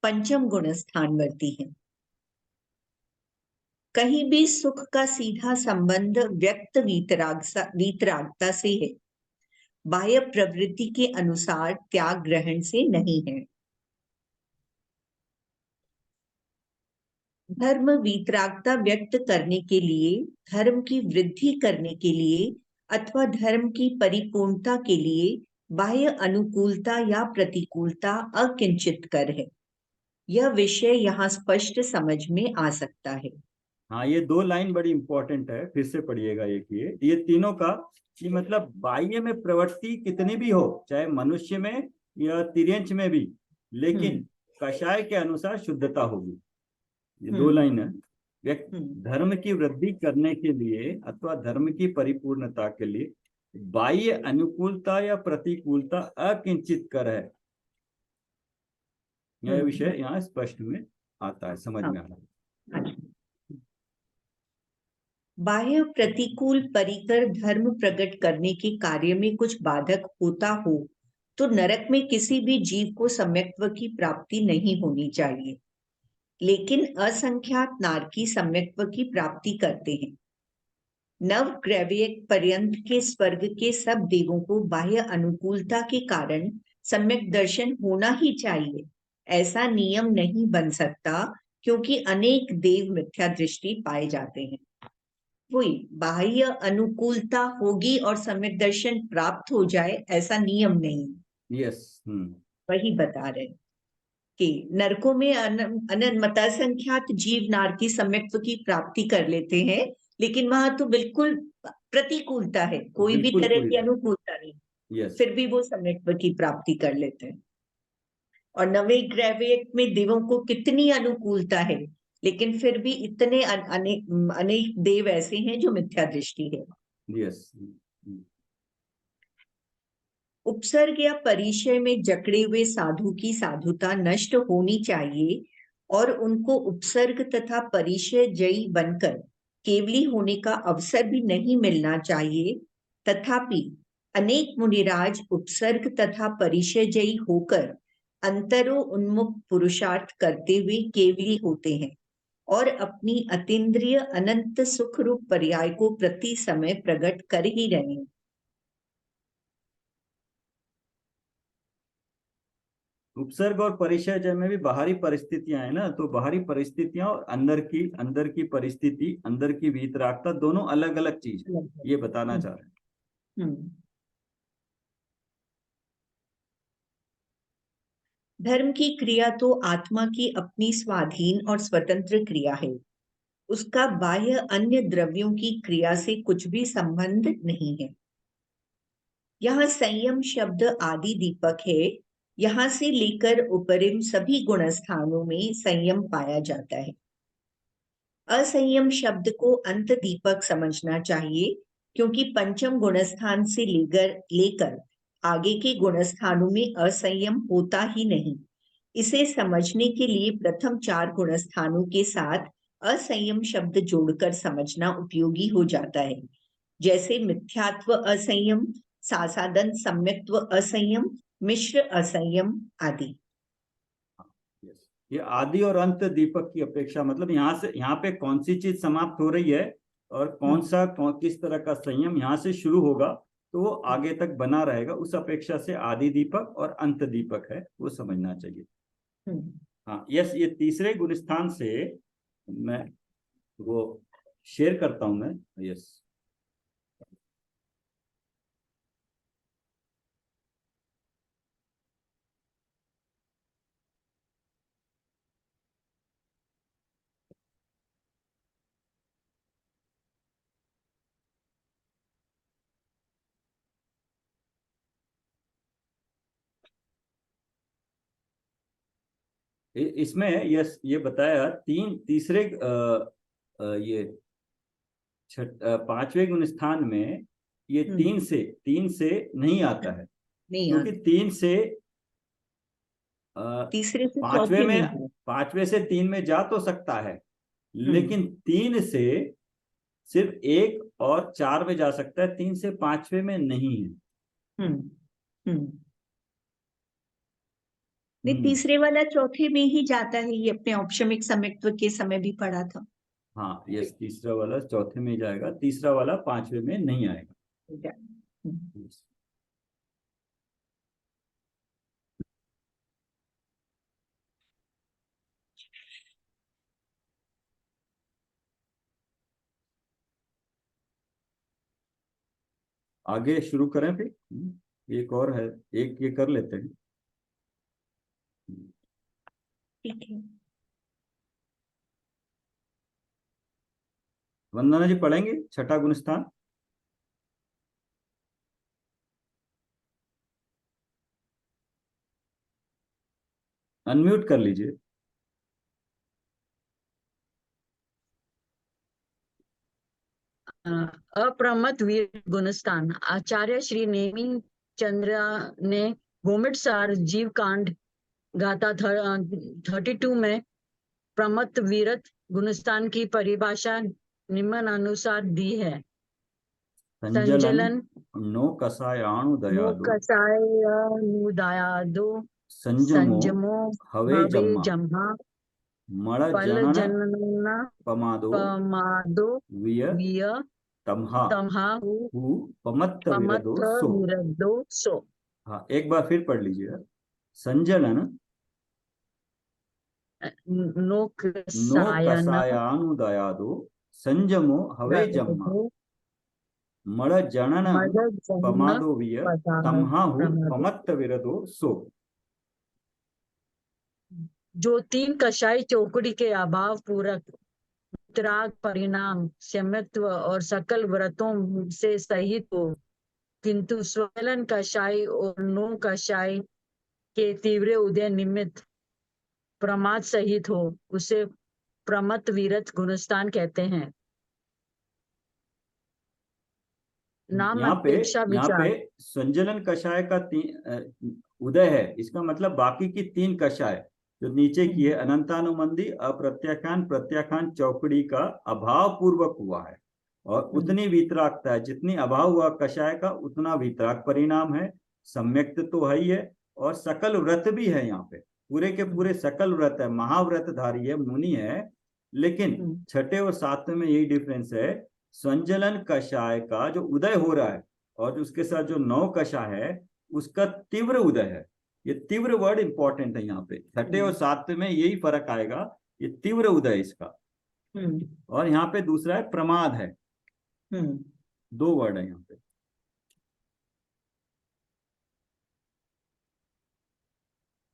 पंचम गुण स्थान वर्ती है। कहीं भी सुख का सीधा संबंध व्यक्त वीतरागता से है, बाह्य प्रवृत्ति के अनुसार त्याग ग्रहण से नहीं है। धर्म वीतरागता व्यक्त करने के लिए, धर्म की वृद्धि करने के लिए अथवा धर्म की परिपूर्णता के लिए बाह्य अनुकूलता या प्रतिकूलता अकिंचित कर है। यह विषय यहाँ स्पष्ट समझ में आ सकता है। हाँ, ये दो लाइन बड़ी इंपॉर्टेंट है, फिर से पढ़िएगा। एक ये तीनों का कि मतलब बाह्य में प्रवृत्ति कितनी भी हो, चाहे मनुष्य में या तिर्यंच में भी, लेकिन कषाय के अनुसार शुद्धता होगी। ये दो लाइन है। धर्म की वृद्धि करने के लिए अथवा धर्म की परिपूर्णता के लिए बाह्य अनुकूलता या प्रतिकूलता अकिंचित कर है। यह विषय यहाँ स्पष्ट में आता है, समझ में आ रहा है। बाह्य प्रतिकूल परिकर धर्म प्रकट करने के कार्य में कुछ बाधक होता हो तो नरक में किसी भी जीव को सम्यक्त्व की प्राप्ति नहीं होनी चाहिए, लेकिन असंख्यात नारकी सम्यक्त्व की प्राप्ति करते हैं। नव ग्रैवियक पर्यंत के स्वर्ग के सब देवों को बाह्य अनुकूलता के कारण सम्यक दर्शन होना ही चाहिए, ऐसा नियम नहीं बन सकता, क्योंकि अनेक देव मिथ्या दृष्टि पाए जाते हैं। वही बाह्य अनुकूलता होगी और सम्यक दर्शन प्राप्त हो जाए, ऐसा नियम नहीं। यस। वही बता रहे कि नरकों में अनंत मतासंख्यात जीव नारकी सम्यक्त्व की प्राप्ति कर लेते हैं, लेकिन वहां तो बिल्कुल प्रतिकूलता है, कोई भी बिल्कुल तरह कोई की अनुकूलता नहीं, यस। फिर भी वो सम्यक्त्व की प्राप्ति कर लेते हैं। और नवे ग्रैवियक में देवों को कितनी अनुकूलता है, लेकिन फिर भी इतने अनेक देव ऐसे हैं जो मिथ्या दृष्टि है। यस। उपसर्ग या परिचय में जकड़े हुए साधु की साधुता नष्ट होनी चाहिए और उनको उपसर्ग तथा परिचय जयी बनकर केवली होने का अवसर भी नहीं मिलना चाहिए। तथापि अनेक मुनिराज उपसर्ग तथा परिचय जयी होकर अंतरो उन्मुख पुरुषार्थ करते हुए केवली होते हैं और अपनी अतीन्द्रिय अनंत सुख रूप पर्याय को प्रति समय प्रकट कर ही रहे हैं। उपसर्ग और परिचय जय में भी बाहरी परिस्थितियां है ना, तो बाहरी परिस्थितियां और अंदर की परिस्थिति, अंदर की वीतरागता, दोनों अलग अलग चीज है, ये बताना चाह रहे हैं। धर्म की क्रिया तो आत्मा की अपनी स्वाधीन और स्वतंत्र क्रिया है, उसका बाह्य अन्य द्रव्यों की क्रिया से कुछ भी संबंध नहीं है। यहाँ संयम शब्द आदि दीपक है, यहाँ से लेकर उपरिम सभी गुणस्थानों में संयम पाया जाता है। असंयम शब्द को अंत दीपक समझना चाहिए, क्योंकि पंचम गुणस्थान से लेकर आगे के गुणस्थानों में असंयम होता ही नहीं। इसे समझने के लिए प्रथम 4 गुणस्थानों के साथ असंयम शब्द जोड़कर समझना उपयोगी हो जाता है, जैसे मिथ्यात्व असंयम, सासादन सम्यक्त्व असंयम, मिश्र असंयम आदि। ये आदि और अंत दीपक की अपेक्षा, मतलब यहाँ पे कौन सी चीज समाप्त हो रही है और किस तरह का संयम यहाँ से शुरू होगा, तो वो आगे तक बना रहेगा, उस अपेक्षा से आदि दीपक और अंत दीपक है, वो समझना चाहिए। हाँ यस, ये तीसरे गुणस्थान से मैं वो शेयर करता हूं मैं। यस, इसमें यस ये बताया तीसरे ये पांचवें गुणस्थान में ये तीन से नहीं आता है, क्योंकि तीन से तीसरे से पांचवे से 3 में जा तो सकता है, लेकिन 3 से सिर्फ 1 और 4 में जा सकता है, 3 से 5वें में नहीं है। नहीं, तीसरे वाला चौथे में ही जाता है, ये अपने औपशमिक सम्यक्त्व के समय भी पढ़ा था। हाँ यस, तीसरा वाला चौथे में जाएगा, तीसरा वाला 5वें में नहीं आएगा। आगे शुरू करें फिर, एक और है, एक ये कर लेते हैं। ठीक है, वंदना जी पढ़ेंगे छठा गुणस्थान। अनम्यूट कर लीजिए। अप्रमत वीर गुणस्थान। आचार्य श्री नेमी चंद्र ने गोमिटसार जीव कांड गाथा 32 में प्रमत वीरत गुणस्थान की परिभाषा निम्न अनुसार दी है। संजलन नो कसायाणु दयादो संजमो हवे जम्मा मड़ फल जनना पमादो पमादो विय तमहा तमहा हु पमत्त विरदो पमथ सो। विरदो सो। हाँ, एक बार फिर पढ़ लीजिएगा। संजनन नोक नो सायन कसायानुदयादो संजमो हवे जम्मा मड़ जनन मदद जन पमादो विय पदार तमहाहु प्रमाद। पमत्त विरदो सो। जो तीन कषाय चौकड़ी के अभाव पूरक वितराग परिणाम सम्यक्त्व और सकल व्रतों से सहित हो, किंतु स्वलन कषाय और नो कषाय के तीव्र उदय निमित्त प्रमाद सहित हो, उसे प्रमत्त विरत गुणस्थान कहते हैं। नाम अपेक्षा यहाँ पे विचार। संजलन कषाय का उदय है, इसका मतलब बाकी की तीन कषाय जो नीचे की है अनंतानुमंदी अप्रत्याख्यान प्रत्याख्यान चौकड़ी का अभाव पूर्वक हुआ है, और उतनी वितरागता है जितनी अभाव हुआ कषाय का उतना वितराग परिणाम है। सम्यक्त तो है ही है, और सकल व्रत भी है। यहाँ पे पूरे के पूरे सकल व्रत है, महाव्रतधारी है, मुनि है। लेकिन छठे और सातवें में यही डिफरेंस है, संजलन कषाय का जो उदय हो रहा है और उसके साथ जो नौ कषाय है उसका तीव्र उदय है। ये तीव्र वर्ड इंपॉर्टेंट है यहाँ पे, छठे और सातवें में यही फर्क आएगा, ये तीव्र उदय इसका। और यहाँ पे दूसरा है प्रमाद है। दो वर्ड है यहाँ पे।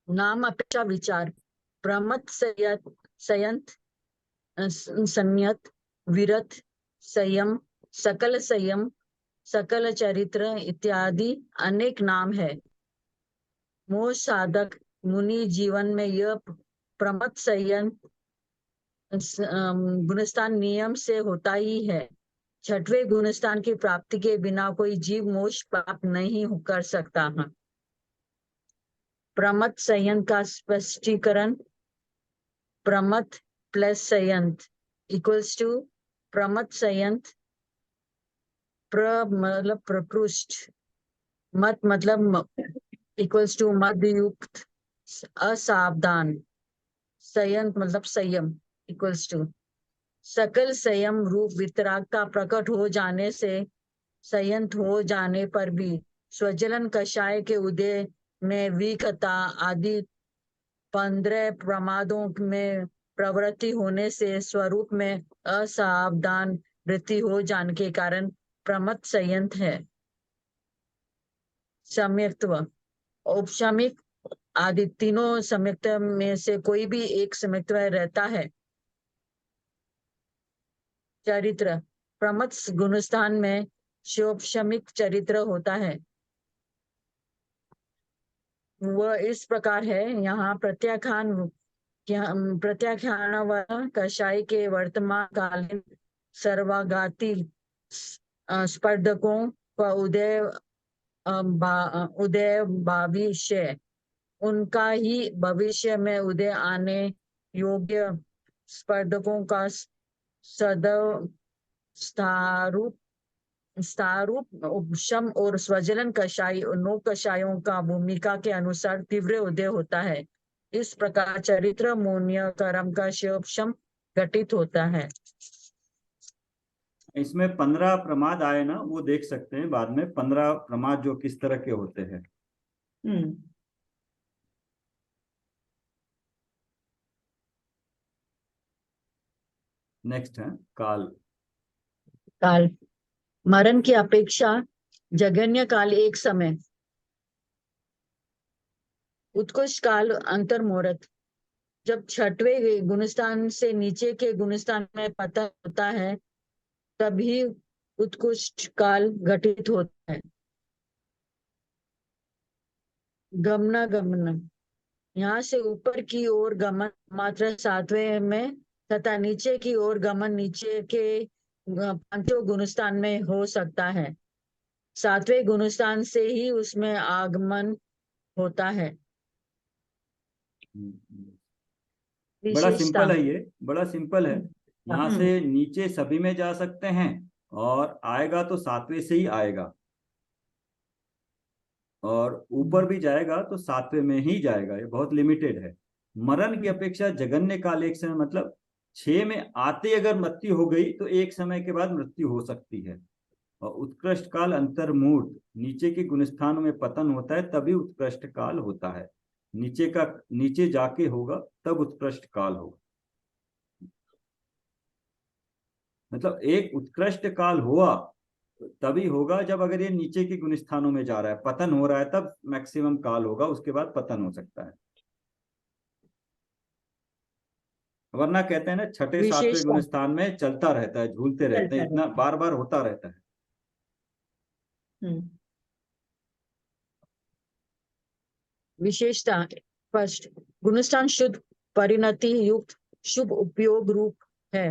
नाम अपेक्षा विचार। प्रमत संयत संयत विरत संयम सकल चरित्र इत्यादि अनेक नाम है। मोह साधक मुनि जीवन में यह प्रमत संयम गुणस्थान नियम से होता ही है। छठवें गुणस्थान की प्राप्ति के बिना कोई जीव मोक्ष प्राप्त नहीं कर सकता है। प्रमत संयंत का स्पष्टीकरण, प्रमत प्लस संयंत इक्वल्स टू प्रमत संयंत। प्र मतलब प्रकृष्ट, मत मतलब इक्वल्स टू मदयुक्त असावधान, संयंत मतलब संयम इक्वल्स टू सकल संयम रूप वितराग का प्रकट हो जाने से संयंत हो जाने पर भी स्वजलन कषाय के उदय में विकता आदि 15 प्रमादों में प्रवृत्ति होने से स्वरूप में असावधान वृत्ति हो जाने के कारण प्रमत्त संयंत है। सम्यक्त्व औपशामिक आदि तीनों सम्यक्त्व में से कोई भी एक सम्यक्त्व रहता है। चरित्र प्रमत्त गुणस्थान में शोपशमिक चरित्र होता है। वह इस प्रकार है, यहाँ प्रत्याख्यान व कषाय के वर्तमान कालीन सर्वागाती स्पर्धकों का उदय भविष्य, उनका ही भविष्य में उदय आने योग्य स्पर्धकों का सदैव स्थारूप उपशम और स्वजलन कषाय नौ कषायों का भूमिका के अनुसार तीव्र उदय होता है। इस प्रकार चरित्र मून्य कर्म का शिवशम घटित होता है। इसमें 15 प्रमाद आए ना, वो देख सकते हैं बाद में 15 प्रमाद जो किस तरह के होते हैं। नेक्स्ट है काल। काल मरण की अपेक्षा जघन्य काल एक समय। उत्कृष्ट काल अंतर्मुहूर्त, जब छठवें गुणस्थान से नीचे के गुणस्थान में पतन होता है तभी उत्कृष्ट काल घटित होता है। गमनागमन, यहाँ से ऊपर की ओर गमन मात्र सातवें में तथा नीचे की ओर गमन नीचे के पांचों गुणस्थान में हो सकता है। सातवें गुणस्थान से ही उसमें आगमन होता है। बड़ा विशेषता सिंपल है, ये बड़ा सिंपल है। यहाँ से नीचे सभी में जा सकते हैं, और आएगा तो सातवें से ही आएगा, और ऊपर भी जाएगा तो सातवें में ही जाएगा। ये बहुत लिमिटेड है। मरण की अपेक्षा जघन्य काल एक समय, मतलब 6 में आते अगर मृत्यु हो गई तो एक समय के बाद मृत्यु हो सकती है। और उत्कृष्ट काल अंतर्मूर्त, नीचे के गुणस्थानों में पतन होता है तभी उत्कृष्ट काल होता है। नीचे जाके होगा तब उत्कृष्ट काल होगा। मतलब एक उत्कृष्ट काल हुआ तभी होगा जब अगर ये नीचे के गुणस्थानों में जा रहा है, पतन हो रहा है, तब मैक्सिमम काल होगा, उसके बाद पतन हो सकता है। वरना कहते हैं ना छठे सातवें विशेषता गुणस्थान में चलता रहता है, झूलते रहते हैं, चलता इतना रहता बार बार होता रहता है। है। विशेषता फर्स्ट, गुणस्थान शुद्ध परिणति युक्त शुभ उपयोग रूप है।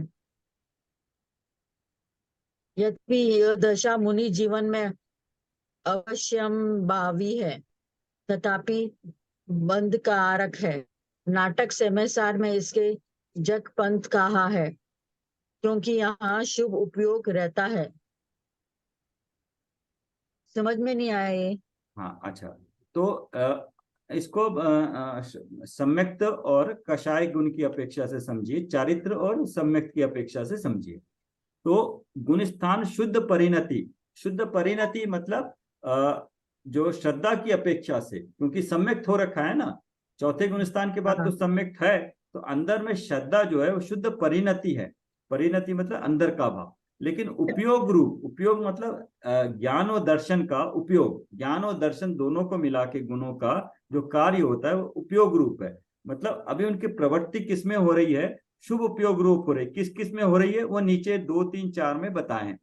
यद्यपि यह दशा मुनि जीवन में अवश्यम भावी है, तथापि बंध कारक है। नाटक सेमेसार में इसके जगपंथ कहा है, क्योंकि यहाँ शुभ उपयोग रहता है। समझ में नहीं आया ये? हाँ, अच्छा, तो इसको सम्यक्त और कषाय गुण की अपेक्षा से समझिए, चारित्र और सम्यक्त की अपेक्षा से समझिए। तो गुणस्थान शुद्ध परिणति मतलब जो श्रद्धा की अपेक्षा से, क्योंकि सम्यक्त हो रखा है ना, चौथे गुणस्थान के बाद तो सम्यक्त है, तो अंदर में श्रद्धा जो है वो शुद्ध परिणति है। परिणति मतलब अंदर का भाव। लेकिन उपयोग रूप, उपयोग मतलब ज्ञान और दर्शन का उपयोग, ज्ञान और दर्शन दोनों को मिला के गुणों का जो कार्य होता है वो उपयोग रूप है। मतलब अभी उनकी प्रवृत्ति किसमें हो रही है? शुभ उपयोग रूप हो रही। किस किस में हो रही है वो नीचे 2, 3, 4 में बताएं।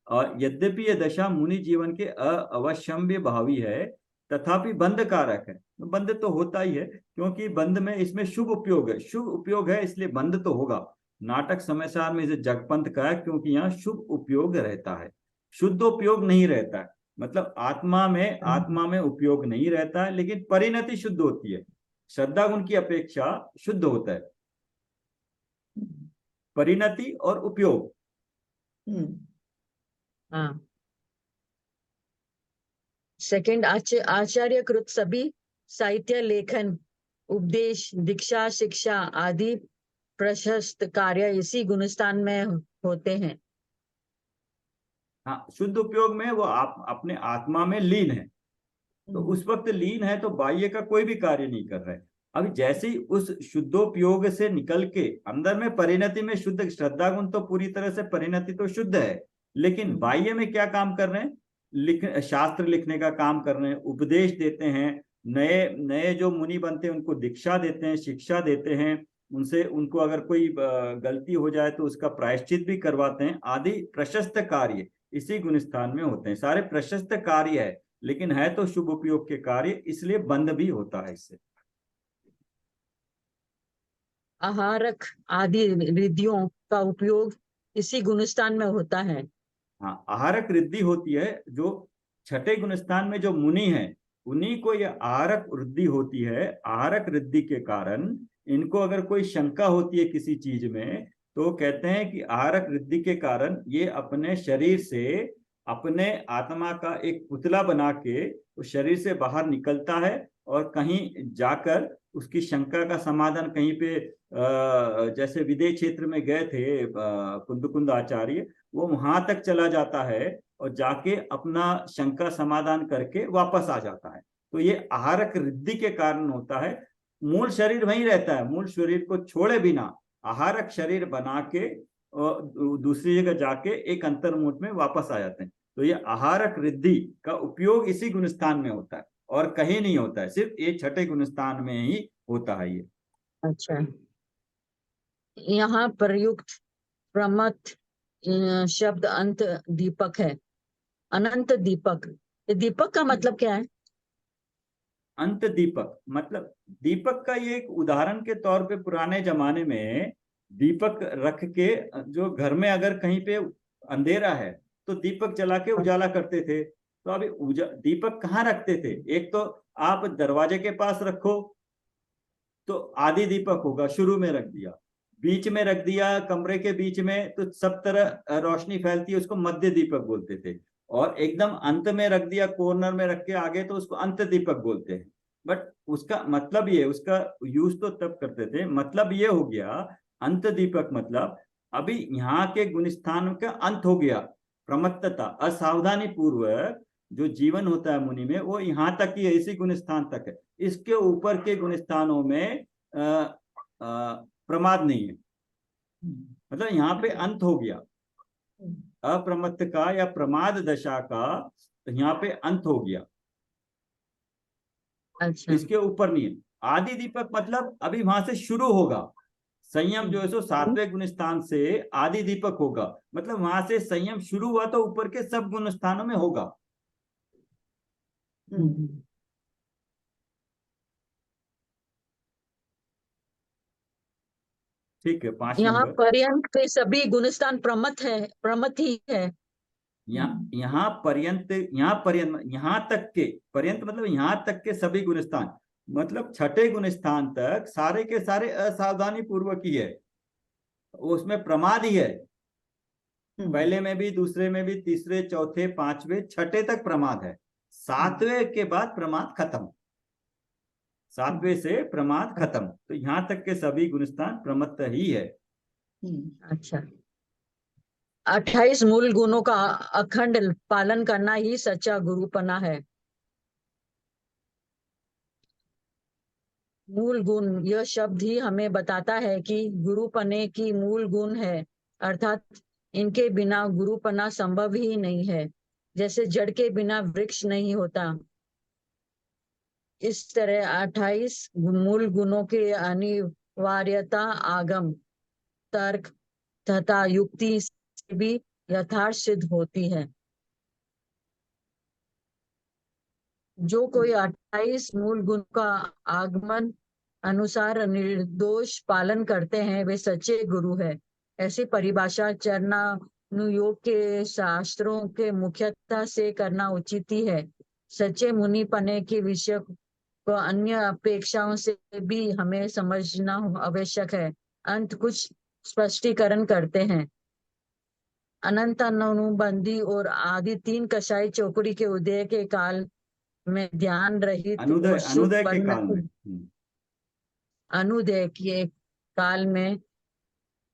और यद्यपि यह दशा मुनि जीवन के अवश्यम्य भावी है, तथापि बंध कारक है। तो बंध तो होता ही है, क्योंकि बंध में इसमें शुभ उपयोग है, शुभ उपयोग है, इसलिए बंध तो होगा। नाटक समयसार में इसे जगपंथ का है, क्योंकि यहाँ शुभ उपयोग रहता है, शुद्ध उपयोग नहीं रहता है। मतलब आत्मा में उपयोग नहीं रहता है, लेकिन परिणति शुद्ध होती है। श्रद्धा गुण की अपेक्षा शुद्ध होता है परिणति और उपयोग। हाँ। सेकंड, आचार्य कृत सभी साहित्य लेखन उपदेश दीक्षा शिक्षा आदि प्रशस्त कार्य इसी गुणस्थान में होते हैं। हाँ, शुद्ध उपयोग में वो अपने आत्मा में लीन है, तो उस वक्त लीन है, तो बाह्य का कोई भी कार्य नहीं कर रहा है। अभी जैसे ही उस शुद्धोपयोग से निकल के अंदर में परिणति में शुद्ध, श्रद्धा गुण तो पूरी तरह से परिणति तो शुद्ध है, लेकिन बाह्य में क्या काम कर रहे हैं? शास्त्र लिखने का काम कर रहे हैं, उपदेश देते हैं, नए नए जो मुनि बनते हैं उनको दीक्षा देते हैं, शिक्षा देते हैं, उनको अगर कोई गलती हो जाए तो उसका प्रायश्चित भी करवाते हैं, आदि प्रशस्त कार्य इसी गुणस्थान में होते हैं। सारे प्रशस्त कार्य है, लेकिन है तो शुभ उपयोग के कार्य, इसलिए बंध भी होता है इससे। आहारक आदि रिद्धियों का उपयोग इसी गुणस्थान में होता है। हाँ, आहारक रिद्धि होती है, जो छठे गुणस्थान में जो मुनि है उन्हीं को यह आहारक रिद्धि होती है। आहारक रिद्धि के कारण इनको अगर कोई शंका होती है किसी चीज में, तो कहते हैं कि आहारक रिद्धि के कारण ये अपने शरीर से, अपने आत्मा का एक पुतला बना के उस शरीर से बाहर निकलता है और कहीं जाकर उसकी शंका का समाधान कहीं पे, जैसे विदेह क्षेत्र में गए थे कुंद आचार्य, वो वहां तक चला जाता है और जाके अपना शंका समाधान करके वापस आ जाता है। तो ये आहारक रिद्धि के कारण होता है। मूल शरीर वहीं रहता है, मूल शरीर को छोड़े बिना आहारक शरीर बना के दूसरी जगह जाके एक अंतर्मुख में वापस आ जाते हैं। तो ये आहारक रिद्धि का उपयोग इसी गुणस्थान में होता है और कहीं नहीं होता है, सिर्फ ये छठे गुणस्थान में ही होता है ये। अच्छा, यहाँ प्रयुक्त प्रमथ शब्द अंत दीपक है, अनंत दीपक। दीपक का मतलब क्या है? अंत दीपक मतलब, दीपक का ये एक उदाहरण के तौर पे पुराने जमाने में दीपक रख के, जो घर में अगर कहीं पे अंधेरा है तो दीपक जला के उजाला करते थे। तो अभी दीपक कहाँ रखते थे? एक तो आप दरवाजे के पास रखो तो आदि दीपक होगा, शुरू में रख दिया, बीच में रख दिया कमरे के बीच में तो सब तरह रोशनी फैलती है, उसको मध्य दीपक बोलते थे। और एकदम अंत में रख दिया, कॉर्नर में रख के आगे, तो उसको अंत दीपक बोलते हैं। बट उसका मतलब ये, उसका यूज तो तब करते थे, मतलब ये हो गया अंत दीपक मतलब अभी यहाँ के गुणस्थानों का अंत हो गया। प्रमत्तता, असावधानी पूर्वक जो जीवन होता है मुनि में, वो यहाँ तक ही है, इसी गुणस्थान तक है। इसके ऊपर के गुणस्थानों में प्रमाद नहीं है, मतलब यहाँ पे अंत हो गया। अप्रमत्त का या प्रमाद दशा का यहाँ पे अंत हो गया। अच्छा। इसके ऊपर नहीं है। आदि दीपक मतलब अभी वहां से शुरू होगा। संयम जो है सो 7वें गुण स्थान से आदि दीपक होगा, मतलब वहां से संयम शुरू हुआ तो ऊपर के सब गुण स्थानों में होगा। ठीक है, 5 यहाँ नंबर। पर्यंत के सभी गुणस्थान प्रमथ ही है। यहाँ पर्यंत, यहाँ तक के, पर्यंत मतलब यहाँ तक के सभी गुणस्थान, मतलब छठे गुणस्थान तक सारे के सारे असावधानी पूर्वक ही है, उसमें प्रमाद ही है। पहले में भी, दूसरे में भी, तीसरे, चौथे, पांचवे, छठे तक प्रमाद है। 7वें के बाद प्रमाद खत्म, 7वें से प्रमाद खत्म। तो यहाँ तक के सभी गुणस्थान प्रमत्त ही है। अच्छा। 28 मूल गुणों का अखंड पालन करना ही सच्चा गुरुपना है। मूल गुण, यह शब्द ही हमें बताता है कि गुरुपने की मूल गुण है, अर्थात इनके बिना गुरुपना संभव ही नहीं है। जैसे जड़ के बिना वृक्ष नहीं होता, इस तरह 28 मूल गुणों की अनिवार्यता आगम, तर्क तथा युक्ति से भी यथार्थ सिद्ध होती है। जो कोई 28 मूल गुण का आगमन अनुसार निर्दोष पालन करते हैं, वे सच्चे गुरु है। ऐसी परिभाषा चरणानुयोग के शास्त्रों के मुख्यतः से करना उचित ही है। सच्चे मुनि पने के विषय को अन्य अपेक्षाओं से भी हमें समझना आवश्यक है। अंत कुछ स्पष्टीकरण करते हैं। अनंत अनुबंधी और आदि 3 कषाय चौकड़ी के उदय के काल में ध्यान रहित अनुदय, और शुद्ध अनुदय के काल परिणति, में, अनुदय के काल में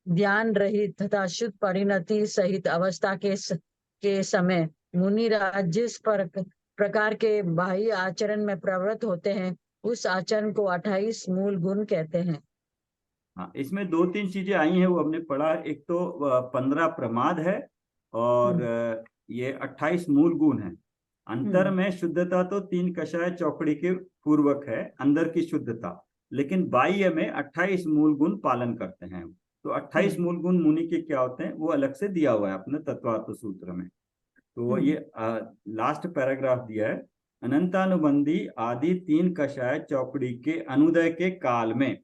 ध्यान रहित तथा शुद्ध परिणति सहित अवस्था के समय मुनिराज जिस प्रकार के बाह्य आचरण में प्रवृत्त होते हैं, उस आचरण को 28 मूल गुण कहते हैं। हाँ, इसमें 2-3 चीजें आई हैं, वो हमने पढ़ा। एक तो 15 प्रमाद है, और ये 28 मूल गुण है। अंतर में शुद्धता तो 3 कषाय चौकड़ी के पूर्वक है, अंदर की शुद्धता, लेकिन बाह्य में 28 मूल गुण पालन करते हैं। तो 28 मूल गुण मुनि के क्या होते हैं, वो अलग से दिया हुआ है अपने तत्वार्थ सूत्र में। तो ये लास्ट पैराग्राफ दिया है, अनंतानुबंधी आदि 3 कषाय चौकड़ी के अनुदय के काल में,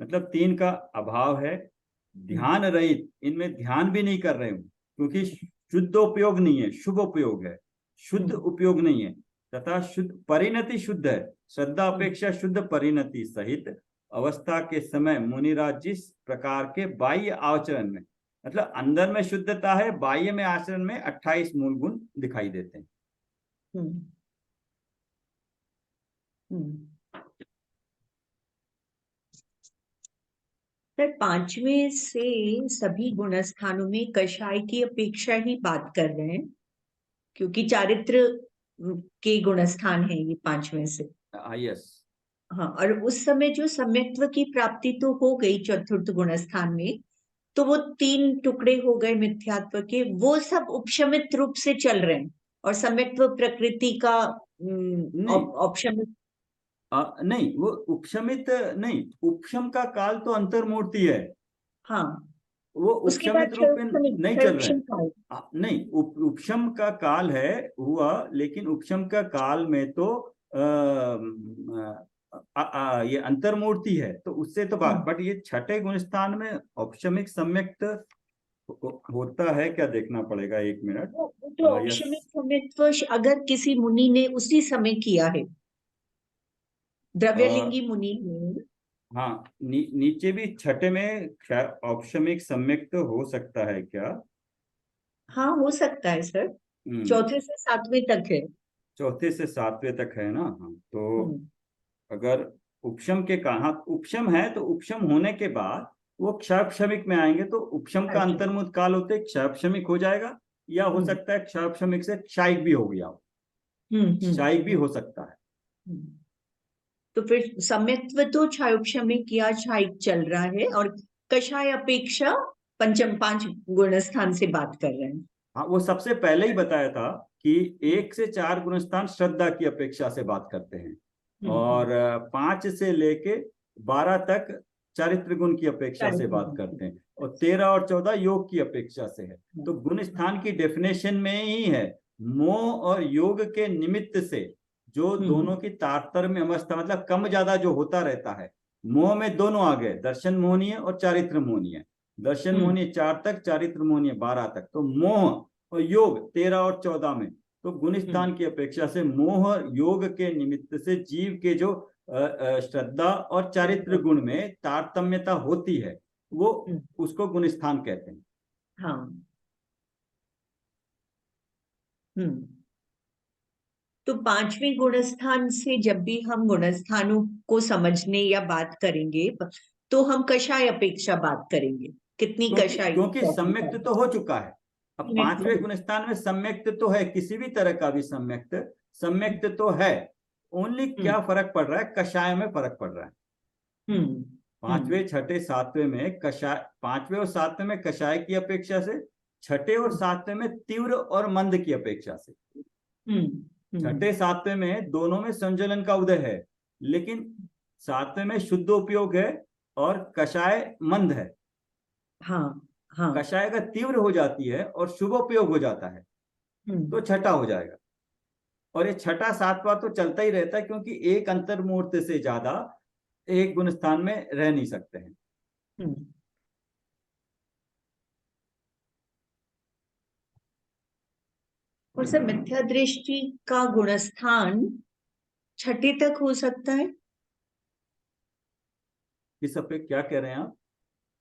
मतलब 3 का अभाव है, ध्यान रहित, इनमें ध्यान भी नहीं कर रहे हूं, क्योंकि शुद्ध उपयोग नहीं है, शुभ उपयोग है, शुद्ध उपयोग नहीं है, तथा शुद्ध परिणति शुद्ध है, श्रद्धा अपेक्षा शुद्ध परिणति सहित अवस्था के समय मुनिराज जिस प्रकार के बाह्य आचरण में, मतलब अंदर में शुद्धता है, बाह्य में आचरण में 28 मूल गुण दिखाई देते हैं। सर, 5वें से सभी गुणस्थानों में कषाय की अपेक्षा ही बात कर रहे हैं, क्योंकि चारित्र के गुणस्थान है ये 5वें से। यस। हाँ, और उस समय जो सम्यक्त्व की प्राप्ति तो हो गई चतुर्थ गुणस्थान में, तो वो 3 टुकड़े हो गए मिथ्यात्व के, वो सब उपशमित रूप से चल रहे हैं, और सम्यक्त्व प्रकृति का औपशमित नहीं, वो उपशमित नहीं, उपशम का काल तो अंतर्मूर्ति है। हाँ, वो उसके बाद उपशमित रूप में नहीं चल रहे हैं। नहीं, उपशम का काल है हुआ, लेकिन उपशम का काल में तो ये अंतर्मूर्ति है, तो उससे तो बात, बट ये छठे गुणस्थान में औपशमिक सम्यक्त होता है क्या, देखना पड़ेगा, 1 मिनट। तो औपशमिक सम्यक्त्व अगर किसी मुनि ने उसी समय किया है, द्रव्यलिंगी मुनि ने, हाँ, नीचे भी छठे में औपशमिक सम्यक्त हो सकता है क्या? हाँ, हो सकता है सर, 4थे से 7वें तक है। 4थे से 7वें तक है ना। हाँ, तो अगर उपशम के कहा उपशम है, तो उपशम होने के बाद वो क्षयक्षमिक में आएंगे तो उपशम का अच्छा। अंतर्मुद काल होते क्षयक्षमिक हो जाएगा, या हो सकता है क्षयक्षमिक से क्षायिक भी हो गया हो, क्षायिक भी हो सकता है। तो फिर सम्यक्त्व तो क्षायोपशमिक या क्षायिक चल रहा है, और कषाय अपेक्षा पंचम 5 गुण स्थान से बात कर रहे हैं। हाँ, वो सबसे पहले ही बताया था कि 1 से 4 गुणस्थान श्रद्धा की अपेक्षा से बात करते हैं, और 5 से लेके 12 तक चारित्र गुण की अपेक्षा से बात करते हैं, और 13 और 14 योग की अपेक्षा से है। तो गुण स्थान की डेफिनेशन में ही है, मोह और योग के निमित्त से जो दोनों की तारतम्य अवस्था, मतलब कम ज्यादा जो होता रहता है। मोह में दोनों आ गए, दर्शन मोहनीय और चारित्र मोहनीय। दर्शन मोहनीय 4 तक, चारित्र मोहनीय 12 तक। तो मोह और योग 13 और 14 में। तो गुण स्थान की अपेक्षा से मोह और योग के निमित्त से जीव के जो श्रद्धा और चारित्र गुण में तारतम्यता होती है, वो उसको गुण स्थान कहते हैं। हाँ। तो 5वें गुणस्थान से जब भी हम गुणस्थानों को समझने या बात करेंगे, तो हम कषाय अपेक्षा बात करेंगे, कितनी कषाय, क्योंकि सम्यक्त तो हो चुका है। अब 5वें गुणस्थान में सम्यक्त तो है, किसी भी तरह का भी सम्यक्त तो है। ओनली क्या फर्क पड़ रहा है, कषाय में फर्क पड़ रहा है। 5वें, 6ठे, 7वें में कषाय, 5वें और 7वें में कषाय की अपेक्षा से, 6ठे और 7वें में तीव्र और मंद की अपेक्षा से। 6ठे 7वें में दोनों में संजलन का उदय है, लेकिन 7वें में शुद्ध उपयोग है और कषाय मंद है। हाँ। कषाय का तीव्र हो जाती है और शुभ उपयोग हो जाता है, तो 6ठा हो जाएगा। और ये 6ठा 7वां तो चलता ही रहता है, क्योंकि एक अंतर मुहूर्त से ज्यादा एक गुण स्थान में रह नहीं सकते हैं। और सर, मिथ्या दृष्टि का गुणस्थान 6ठे तक हो सकता है? इस पे क्या कह रहे हैं आप?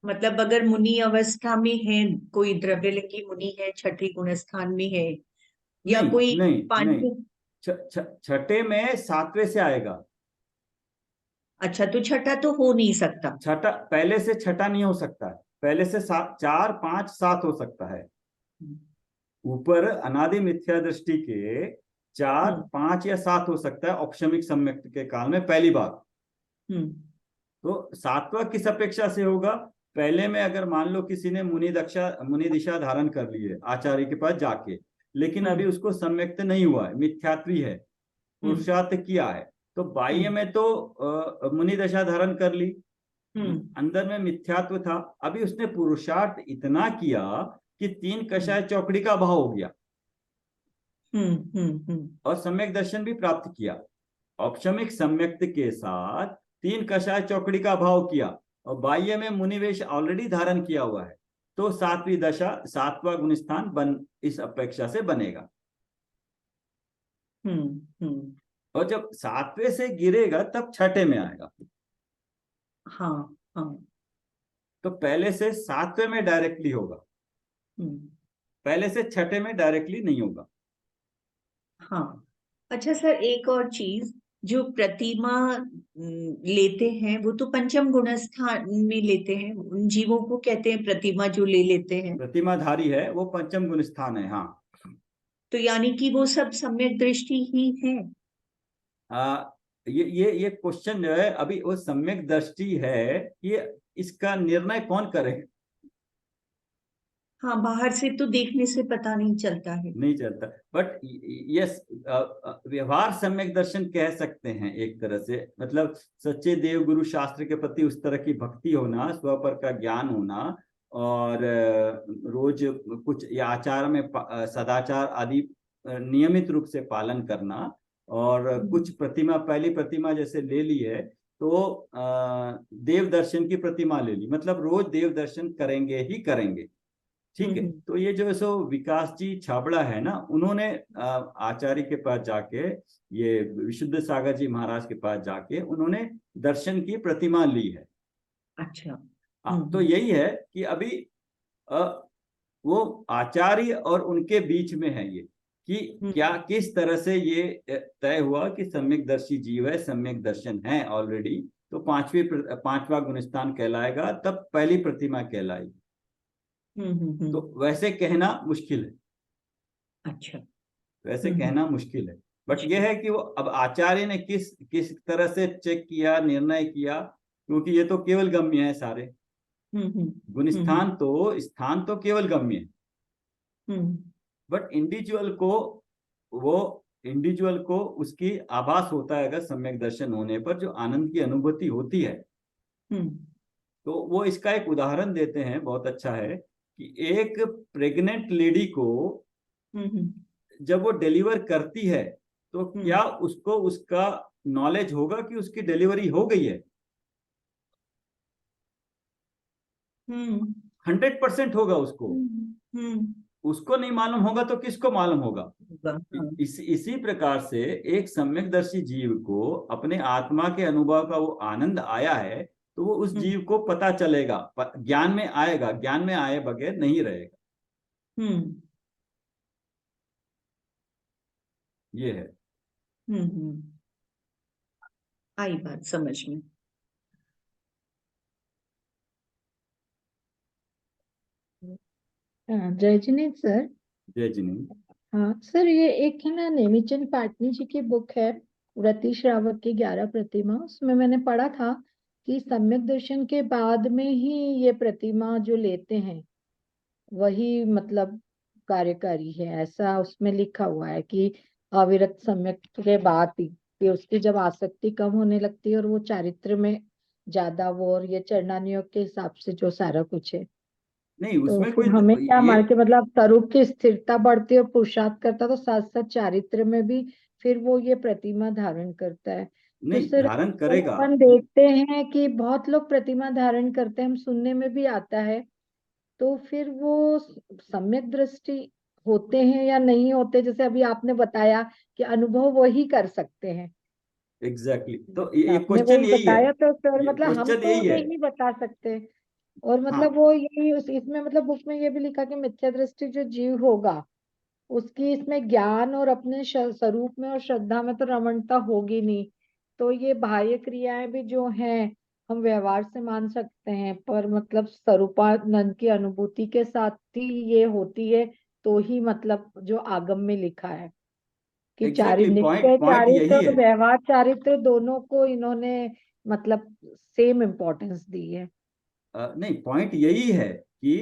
मतलब अगर मुनि अवस्था में है, कोई द्रव्यलिंगी मुनि है, 6ठे गुणस्थान में है, या नहीं, कोई नहीं, 5वें। 6ठे में 7वें से आएगा। अच्छा, तो 6ठा तो हो नहीं सकता। 6ठा पहले से 6ठा नहीं हो सकता है, पहले से 4, 5, 7 हो सकता है। ऊपर अनादि मिथ्या दृष्टि के 4, 5 या 7 हो सकता है औपशमिक सम्यक्त के काल में, पहली बार। तो 7वां किस अपेक्षा से होगा? पहले में अगर मान लो किसी ने मुनि दिशा धारण कर ली है आचार्य के पास जाके, लेकिन अभी उसको सम्यक्त नहीं हुआ है, मिथ्यात्वी है, पुरुषार्थ किया है, तो बाह्य में तो मुनि दशा धारण कर ली, अंदर में मिथ्यात्व था। अभी उसने पुरुषार्थ इतना किया कि 3 कषाय चौकड़ी का भाव हो गया, और सम्यक दर्शन भी प्राप्त किया। औपशमिक सम्यक्त के साथ 3 कषाय चौकड़ी का भाव किया, और बाह्य में मुनिवेश ऑलरेडी धारण किया हुआ है, तो 7वीं दशा, 7वां गुणस्थान इस अपेक्षा से बनेगा। और जब 7वें से गिरेगा तब 6ठे में आएगा। हाँ। तो पहले से 7वें में डायरेक्टली होगा, पहले से 6ठे में डायरेक्टली नहीं होगा। हाँ। अच्छा सर, एक और चीज, जो प्रतिमा लेते हैं वो तो पंचम गुणस्थान में लेते हैं, उन जीवों को कहते हैं प्रतिमा जो ले लेते हैं। प्रतिमाधारी है वो पंचम गुणस्थान है। हाँ, तो यानी कि वो सब सम्यक दृष्टि ही है। ये क्वेश्चन जो है, अभी वो सम्यक दृष्टि है, ये इसका निर्णय कौन करे? हाँ, बाहर से तो देखने से पता नहीं चलता है। नहीं चलता, बट यस, व्यवहार सम्यक दर्शन कह सकते हैं एक तरह से। मतलब सच्चे देव गुरु शास्त्र के प्रति उस तरह की भक्ति होना, स्वपर का ज्ञान होना, और रोज कुछ या आचार में सदाचार आदि नियमित रूप से पालन करना, और कुछ प्रतिमा, पहली प्रतिमा जैसे ले ली है तो देव दर्शन की प्रतिमा ले ली, मतलब रोज देव दर्शन करेंगे ही करेंगे। ठीक है। तो ये जो सो विकास जी छाबड़ा है ना, उन्होंने आचार्य के पास जाके, ये विशुद्ध सागर जी महाराज के पास जाके उन्होंने दर्शन की प्रतिमा ली है। अच्छा। तो यही है कि अभी वो आचार्य और उनके बीच में है ये, कि क्या किस तरह से ये तय हुआ कि सम्यक दर्शी जीव है, सम्यक दर्शन है ऑलरेडी, तो पांचवा गुणस्थान कहलाएगा, तब पहली प्रतिमा कहलाएगी। तो वैसे कहना मुश्किल है। अच्छा। वैसे कहना मुश्किल है, बट यह है कि वो अब आचार्य ने किस किस तरह से चेक किया, निर्णय किया, क्योंकि ये तो केवल गम्य है सारे। गुणस्थान तो, स्थान तो केवल गम्य है, बट इंडिविजुअल को उसकी आभास होता है अगर सम्यक दर्शन होने पर, जो आनंद की अनुभूति होती है। तो वो इसका एक उदाहरण देते हैं, बहुत अच्छा है, कि एक प्रेग्नेंट लेडी को जब वो डिलीवर करती है तो क्या उसको उसका नॉलेज होगा कि उसकी डिलीवरी हो गई है? 100% होगा उसको। उसको नहीं मालूम होगा तो किसको मालूम होगा? इसी प्रकार से एक सम्यकदर्शी जीव को अपने आत्मा के अनुभव का वो आनंद आया है, तो वो उस जीव को पता चलेगा, ज्ञान में आएगा, ज्ञान में आए बगैर नहीं रहेगा। ये है। आई बात समझ में। जय जिनेन्द्र सर। जय जिनेन्द्र। हाँ सर, ये एक है ना नेमीचंद पाटनी जी की बुक है, व्रती श्रावक की 11 प्रतिमा। उसमें मैंने पढ़ा था कि सम्यक दर्शन के बाद में ही ये प्रतिमा जो लेते हैं वही मतलब कार्यकारी है, ऐसा उसमें लिखा हुआ है कि अविरत सम्यक के बाद ही कि उसकी जब आसक्ति कम होने लगती है और वो चारित्र में ज्यादा वो, और ये चरणानियोग के हिसाब से जो सारा कुछ है। नहीं, तो उसमें फिर कोई हमें क्या मान ये के मतलब स्वरूप की स्थिरता बढ़ती है और पुरुषार्थ करता, तो साथ साथ चारित्र में भी फिर वो ये प्रतिमा धारण करता है। तो नहीं सर धारण तो करेगा। अपन देखते हैं कि बहुत लोग प्रतिमा धारण करते हैं, हम सुनने में भी आता है। तो फिर वो सम्यक दृष्टि होते हैं या नहीं होते, जैसे अभी आपने बताया कि अनुभव वही कर सकते हैं। एग्जैक्टली तो ये आपने क्वेश्चन वही यही है। बताया, तो सर ये मतलब हम क्वेश्चन तो यही है। नहीं बता सकते। और हाँ, मतलब वो यही इसमें मतलब बुक में ये भी लिखा कि मिथ्या दृष्टि जो जीव होगा उसकी इसमें ज्ञान और अपने स्वरूप में और श्रद्धा में तो रमणता होगी नहीं। तो ये बाह्य क्रियाएं भी जो हैं हम व्यवहार से मान सकते हैं, पर मतलब स्वरूपानंद की अनुभूति के साथ ही ये होती है। तो ही मतलब जो आगम में लिखा है कि एग्जैक्टली निश्चय पॉइंट चारित्र यही और है। व्यवहार चारित्र दोनों को इन्होंने मतलब सेम इम्पोर्टेंस दी है। नहीं, पॉइंट यही है कि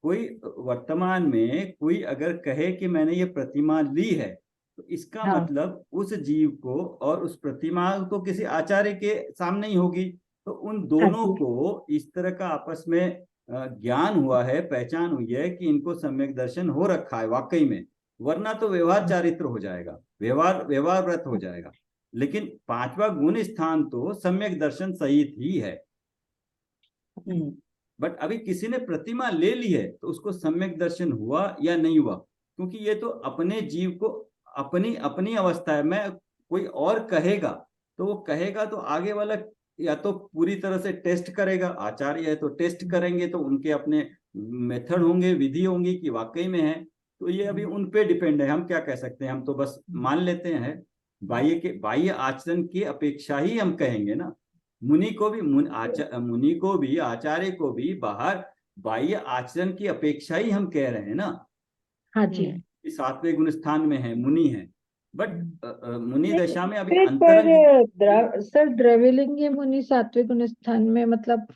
कोई वर्तमान में कोई अगर कहे कि मैंने ये प्रतिमा ली है, तो इसका हाँ मतलब उस जीव को और उस प्रतिमा को किसी आचार्य के सामने ही होगी। तो उन हाँ दोनों जी। को इस तरह का आपस में ज्ञान हुआ है, पहचान हुई है कि इनको सम्यक दर्शन हो रखा है वाकई में, वरना तो व्यवहार चारित्र हो जाएगा, व्यवहार व्रत हो जाएगा। लेकिन पांचवा गुण स्थान तो सम्यक दर्शन सहित ही है। बट अभी किसी ने प्रतिमा ले ली है तो उसको सम्यक दर्शन हुआ या नहीं हुआ, क्योंकि ये तो अपने जीव को, अपनी अपनी अवस्था है। मैं कोई और कहेगा तो वो कहेगा तो आगे वाला या तो पूरी तरह से टेस्ट करेगा, आचार्य है तो टेस्ट करेंगे, तो उनके अपने मेथड होंगे, विधि होंगी कि वाकई में है। तो ये अभी उन पे डिपेंड है, हम क्या कह सकते हैं, हम तो बस मान लेते हैं। बाह्य आचरण की अपेक्षा ही हम कहेंगे ना। मुनि को भी आचार्य को भी बाहर बाह्य आचरण की अपेक्षा ही हम कह रहे हैं ना। हाँ जी। कि सातवें गुण स्थान में है, मुनि है, बट मुनि नहीं, दशा में अभी फिर अंतरंग। सर द्रविलिंगी मुनि सात्विक गुणस्थान में मतलब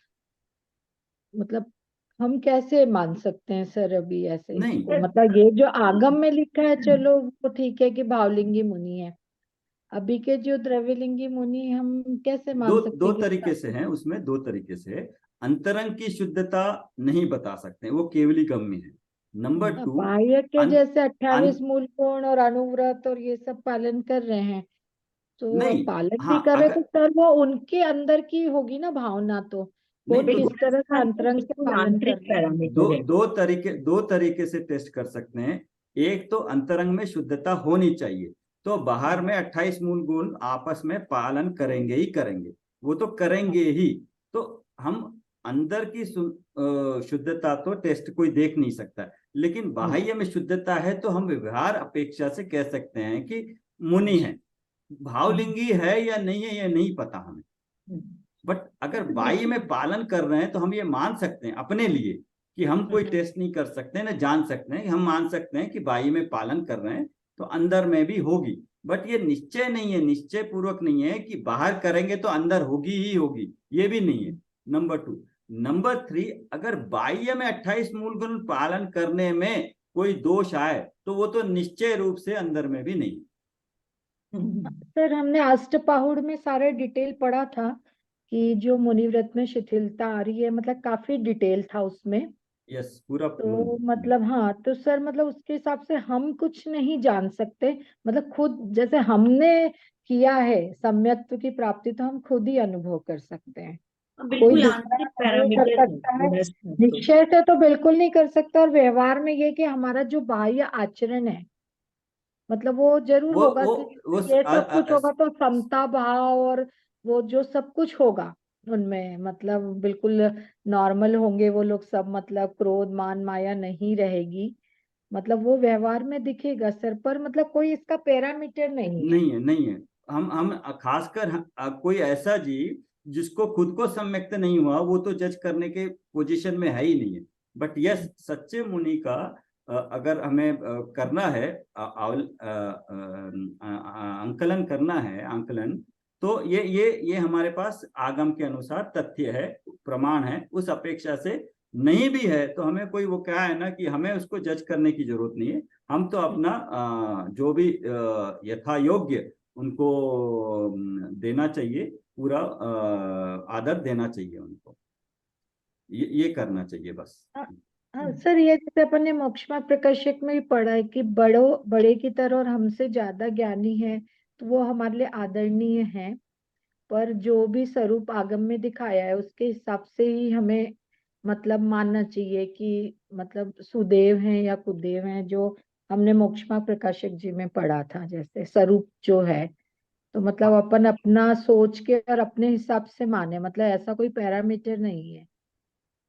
हम कैसे मान सकते हैं सर अभी ऐसे नहीं, इसको? मतलब ये जो आगम में लिखा है चलो वो ठीक है कि भावलिंगी मुनि है, अभी के जो द्रविलिंगी मुनि हम कैसे मान सकते दो हैं कि तरीके से है, उसमें दो तरीके से। अंतरंग की शुद्धता नहीं बता सकते, वो केवली गम्य है। नंबर 2, बाह्य के अन, जैसे 28 अन, मूल गुण और अनुव्रत और ये सब पालन कर रहे हैं, तो अब नहीं, पालन भी हाँ, कर रहे तो अगर सर वो उनके अंदर की होगी ना भावना, तो नहीं कौन तो किस तरह से अंतरंग से पालन कर आंतरिक रहा है। पैरामीटर है। दो तरीके से टेस्ट कर सकते हैं। एक तो अंतरंग में शुद्धता होनी चाहिए, तो बाहर में 28 मूल गुण आपस में पालन करेंगे ही करेंगे, वो तो करेंगे ही। तो हम अंदर की शुद्धता तो टेस्ट कोई देख नहीं सकता, लेकिन बाह्य में शुद्धता है तो हम व्यवहार अपेक्षा से कह सकते हैं कि मुनि है। भावलिंगी है या नहीं है ये नहीं पता हमें, बट अगर बाह्य में पालन कर रहे हैं तो हम ये मान सकते हैं अपने लिए कि हम कोई टेस्ट नहीं कर सकते ना जान सकते हैं, हम मान सकते हैं कि बाह्य में पालन कर रहे हैं तो अंदर में भी होगी। बट ये निश्चय नहीं है, निश्चय पूर्वक नहीं है कि बाहर करेंगे तो अंदर होगी ही होगी, ये भी नहीं है। नंबर 2। नंबर 3, अगर बाह्य में 28 मूल गुण पालन करने में कोई दोष आए तो वो तो निश्चय रूप से अंदर में भी नहीं। सर हमने अष्टपाहुड़ में सारा डिटेल पढ़ा था कि जो मुनिव्रत में शिथिलता आ रही है, मतलब काफी डिटेल था उसमें। यस, पूरा। तो मतलब हाँ, तो सर मतलब उसके हिसाब से हम कुछ नहीं जान सकते, मतलब खुद जैसे हमने किया है सम्यक्त्व की प्राप्ति तो हम खुद ही अनुभव कर सकते हैं, कोई बिल्कुल दूसरा आंतरिक नहीं कर पैरामीटर सकता है। है। निश्चय से तो बिल्कुल नहीं कर सकता। और व्यवहार में ये कि हमारा जो बाह्य आचरण है, मतलब वो जरूर होगा कि वो ये सब कुछ होगा तो समता भाव और वो जो सब कुछ होगा उनमें, मतलब बिल्कुल नॉर्मल होंगे वो लोग सब, मतलब क्रोध मान माया नहीं रहेगी, मतलब वो व्यवहार में दिखेगा सर। पर मतलब कोई इसका पैरामीटर नहीं है। नहीं है। हम खासकर कोई ऐसा जीव जिसको खुद को सम्यक्त नहीं हुआ वो तो जज करने के पोजीशन में है ही नहीं है। बट यस, सच्चे मुनि का अगर हमें करना है अंकलन करना है, आंकलन, तो ये हमारे पास आगम के अनुसार तथ्य है, प्रमाण है। उस अपेक्षा से नहीं भी है तो हमें कोई वो क्या है ना कि हमें उसको जज करने की जरूरत नहीं है। हम तो अपना जो भी यथा योग्य उनको देना चाहिए, पूरा आदर देना चाहिए उनको, ये करना चाहिए बस। हाँ सर, ये जैसे अपन ने मोक्षमा प्रकर्षक में भी पढ़ा है कि बड़े की तरह और हमसे ज्यादा ज्ञानी है तो वो हमारे लिए आदरणीय है, पर जो भी स्वरूप आगम में दिखाया है उसके हिसाब से ही हमें मतलब मानना चाहिए कि मतलब सुदेव हैं या कुदेव हैं, जो हमने मोक्षमा प्रकाशक जी में पढ़ा था जैसे स्वरूप जो है। तो मतलब अपन अपना सोच के और अपने हिसाब से माने, मतलब ऐसा कोई पैरामीटर नहीं है।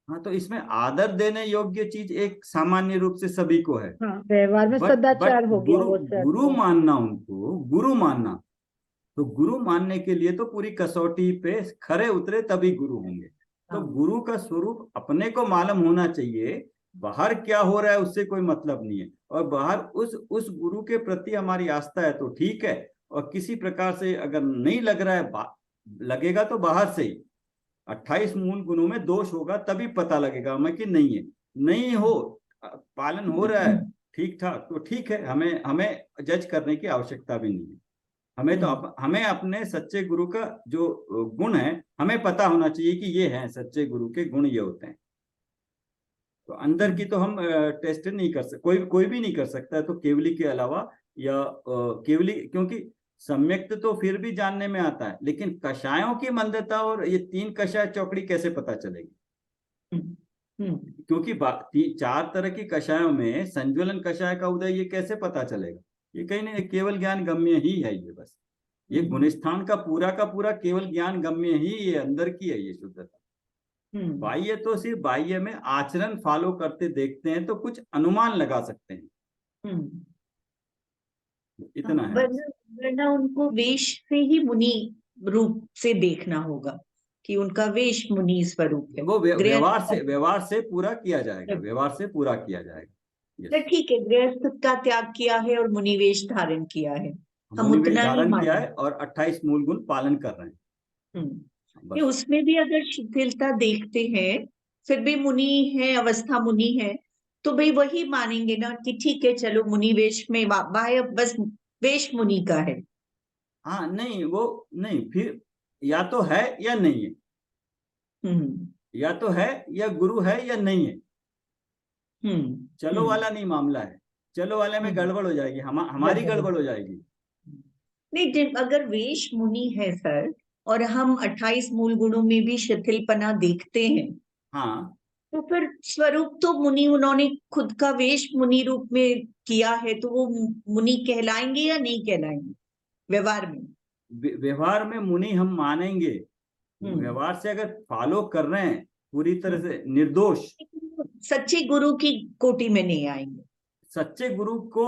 हाँ, तो इसमें आदर देने योग्य चीज एक सामान्य रूप से सभी को है। हाँ, व्यवहार में बट सदाचार हो गया गुरु वो सर गुरु तो। मानना, उनको गुरु मानना, तो गुरु मानने के लिए तो पूरी कसौटी पे खरे उतरे तभी गुरु होंगे। तो गुरु का स्वरूप अपने को मालूम होना चाहिए, बाहर क्या हो रहा है उससे कोई मतलब नहीं है। और बाहर उस गुरु के प्रति हमारी आस्था है तो ठीक है, और किसी प्रकार से अगर नहीं लग रहा है, लगेगा तो बाहर से ही 28 मूल गुणों में दोष होगा तभी पता लगेगा हमें कि नहीं है। नहीं हो, पालन हो रहा है ठीक ठाक तो ठीक है, हमें हमें जज करने की आवश्यकता भी नहीं है। हमें तो हमें अपने सच्चे गुरु का जो गुण है हमें पता होना चाहिए कि ये है सच्चे गुरु के गुण, ये होते हैं। तो अंदर की तो हम टेस्ट नहीं कर सकते, कोई भी नहीं कर सकता है तो केवली के अलावा, या केवली, क्योंकि सम्यक्त तो फिर भी जानने में आता है, लेकिन कषायों की मंदता और ये 3 कषाय चौकड़ी कैसे पता चलेगी? क्योंकि 4 तरह की कषायों में संज्वलन कषाय का उदय ये कैसे पता चलेगा? ये कहीं नहीं, केवल ज्ञान गम्य ही है ये, बस ये गुणस्थान का पूरा केवल ज्ञान गम्य ही ये अंदर की है, ये शुद्धता। बाह्य तो सिर्फ बाह्य में आचरण फॉलो करते देखते हैं तो कुछ अनुमान लगा सकते हैं, इतना है। वरना उनको वेश से ही मुनि रूप से देखना होगा कि उनका वेश मुनि स्वरूप है। वो व्यवहार से पूरा किया जाएगा, व्यवहार से पूरा किया जाएगा। तो ठीक है, गृहस्थ का त्याग किया है और मुनिवेश धारण किया है, हम मुनिवेश उतना ही धारण किया माने। है और 28 मूल गुण पालन कर रहे हैं। ये उसमें भी अगर शिथिलता देखते हैं फिर भी मुनि है, अवस्था मुनि है, तो भाई वही मानेंगे ना कि ठीक है चलो मुनि वेश में बाह्य बस वेश मुनि का है। हाँ, नहीं वो नहीं, फिर या तो है या नहीं है, या तो है या गुरु है या नहीं है। चलो वाला नहीं मामला है, चलो वाले में गड़बड़ हो जाएगी, हमारी गड़बड़ हो जाएगी। नहीं, अगर वेश मुनि है सर और हम 28 मूल गुणों में भी शिथिलपना देखते हैं, हाँ, तो फिर स्वरूप तो मुनि, उन्होंने खुद का वेश मुनि रूप में किया है, तो वो मुनि कहलाएंगे या नहीं कहलाएंगे व्यवहार में? व्यवहार में मुनि हम मानेंगे, व्यवहार से अगर फॉलो कर रहे हैं पूरी तरह से निर्दोष, सच्चे गुरु की कोटि में नहीं आएंगे। सच्चे गुरु को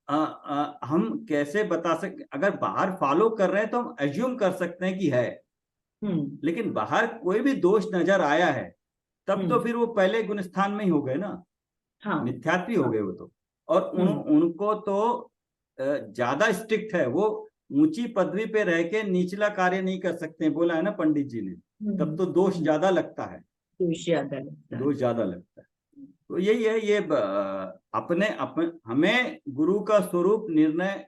हम कैसे बता सकते? अगर बाहर फॉलो कर रहे हैं तो हम एज्यूम कर सकते हैं कि है, लेकिन बाहर कोई भी दोष नजर आया है तब तो फिर वो पहले गुणस्थान में ही हो गए ना, हाँ, मिथ्यात्व ही हो गए वो तो। और उनको तो ज्यादा स्ट्रिक्ट है, वो ऊंची पदवी पे रह के निचला कार्य नहीं कर सकते, बोला है ना पंडित जी ने, तब तो दोष ज्यादा लगता है, दोष ज्यादा लगता है। दोष ज्यादा लगता है। तो यही है, ये अपने हमें गुरु का स्वरूप निर्णय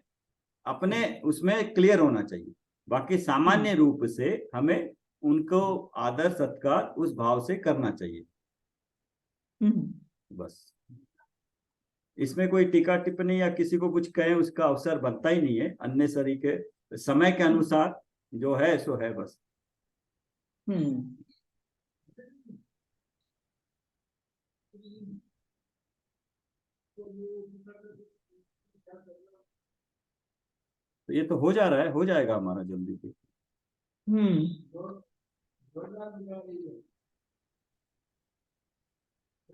अपने उसमें क्लियर होना चाहिए। बाकी सामान्य रूप से हमें उनको आदर सत्कार उस भाव से करना चाहिए, बस। इसमें कोई टीका टिप्पणी या किसी को कुछ कहें उसका अवसर बनता ही नहीं है, अन्य सरी के समय के अनुसार जो है सो है, बस। तो ये तो हो जा रहा है, हो जाएगा हमारा जल्दी से।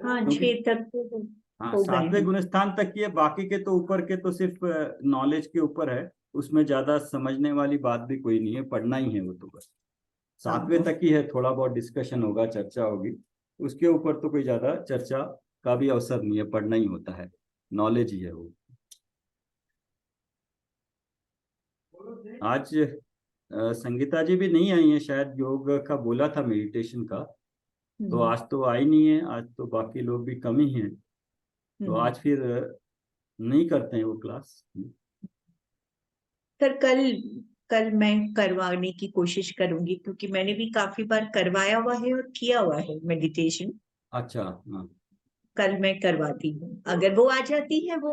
हाँ, क्योंकि 6 तक तो हाँ, हो गए 7वें हैं। गुणस्थान तक की है, बाकी के तो ऊपर के तो सिर्फ नॉलेज के ऊपर है, उसमें ज्यादा समझने वाली बात भी कोई नहीं है, पढ़ना ही है वो तो बस। 7वें तक ही है, थोड़ा बहुत डिस्कशन होगा, चर्चा होगी, उसके ऊपर तो कोई ज्यादा चर्चा का भी अवसर नहीं है, पढ़ना ही होता है, नॉलेज ही है वो। आज संगीता जी भी नहीं आई है, शायद योग का बोला था, मेडिटेशन का, तो आज तो आई नहीं है, आज तो बाकी लोग भी कम ही हैं, तो आज फिर नहीं करते हैं वो क्लास। सर, कल मैं करवाने की कोशिश करूंगी, क्योंकि मैंने भी काफी बार करवाया हुआ है और किया हुआ है मेडिटेशन। अच्छा, हाँ। कल मैं करवाती हूँ, अगर वो आ जाती है वो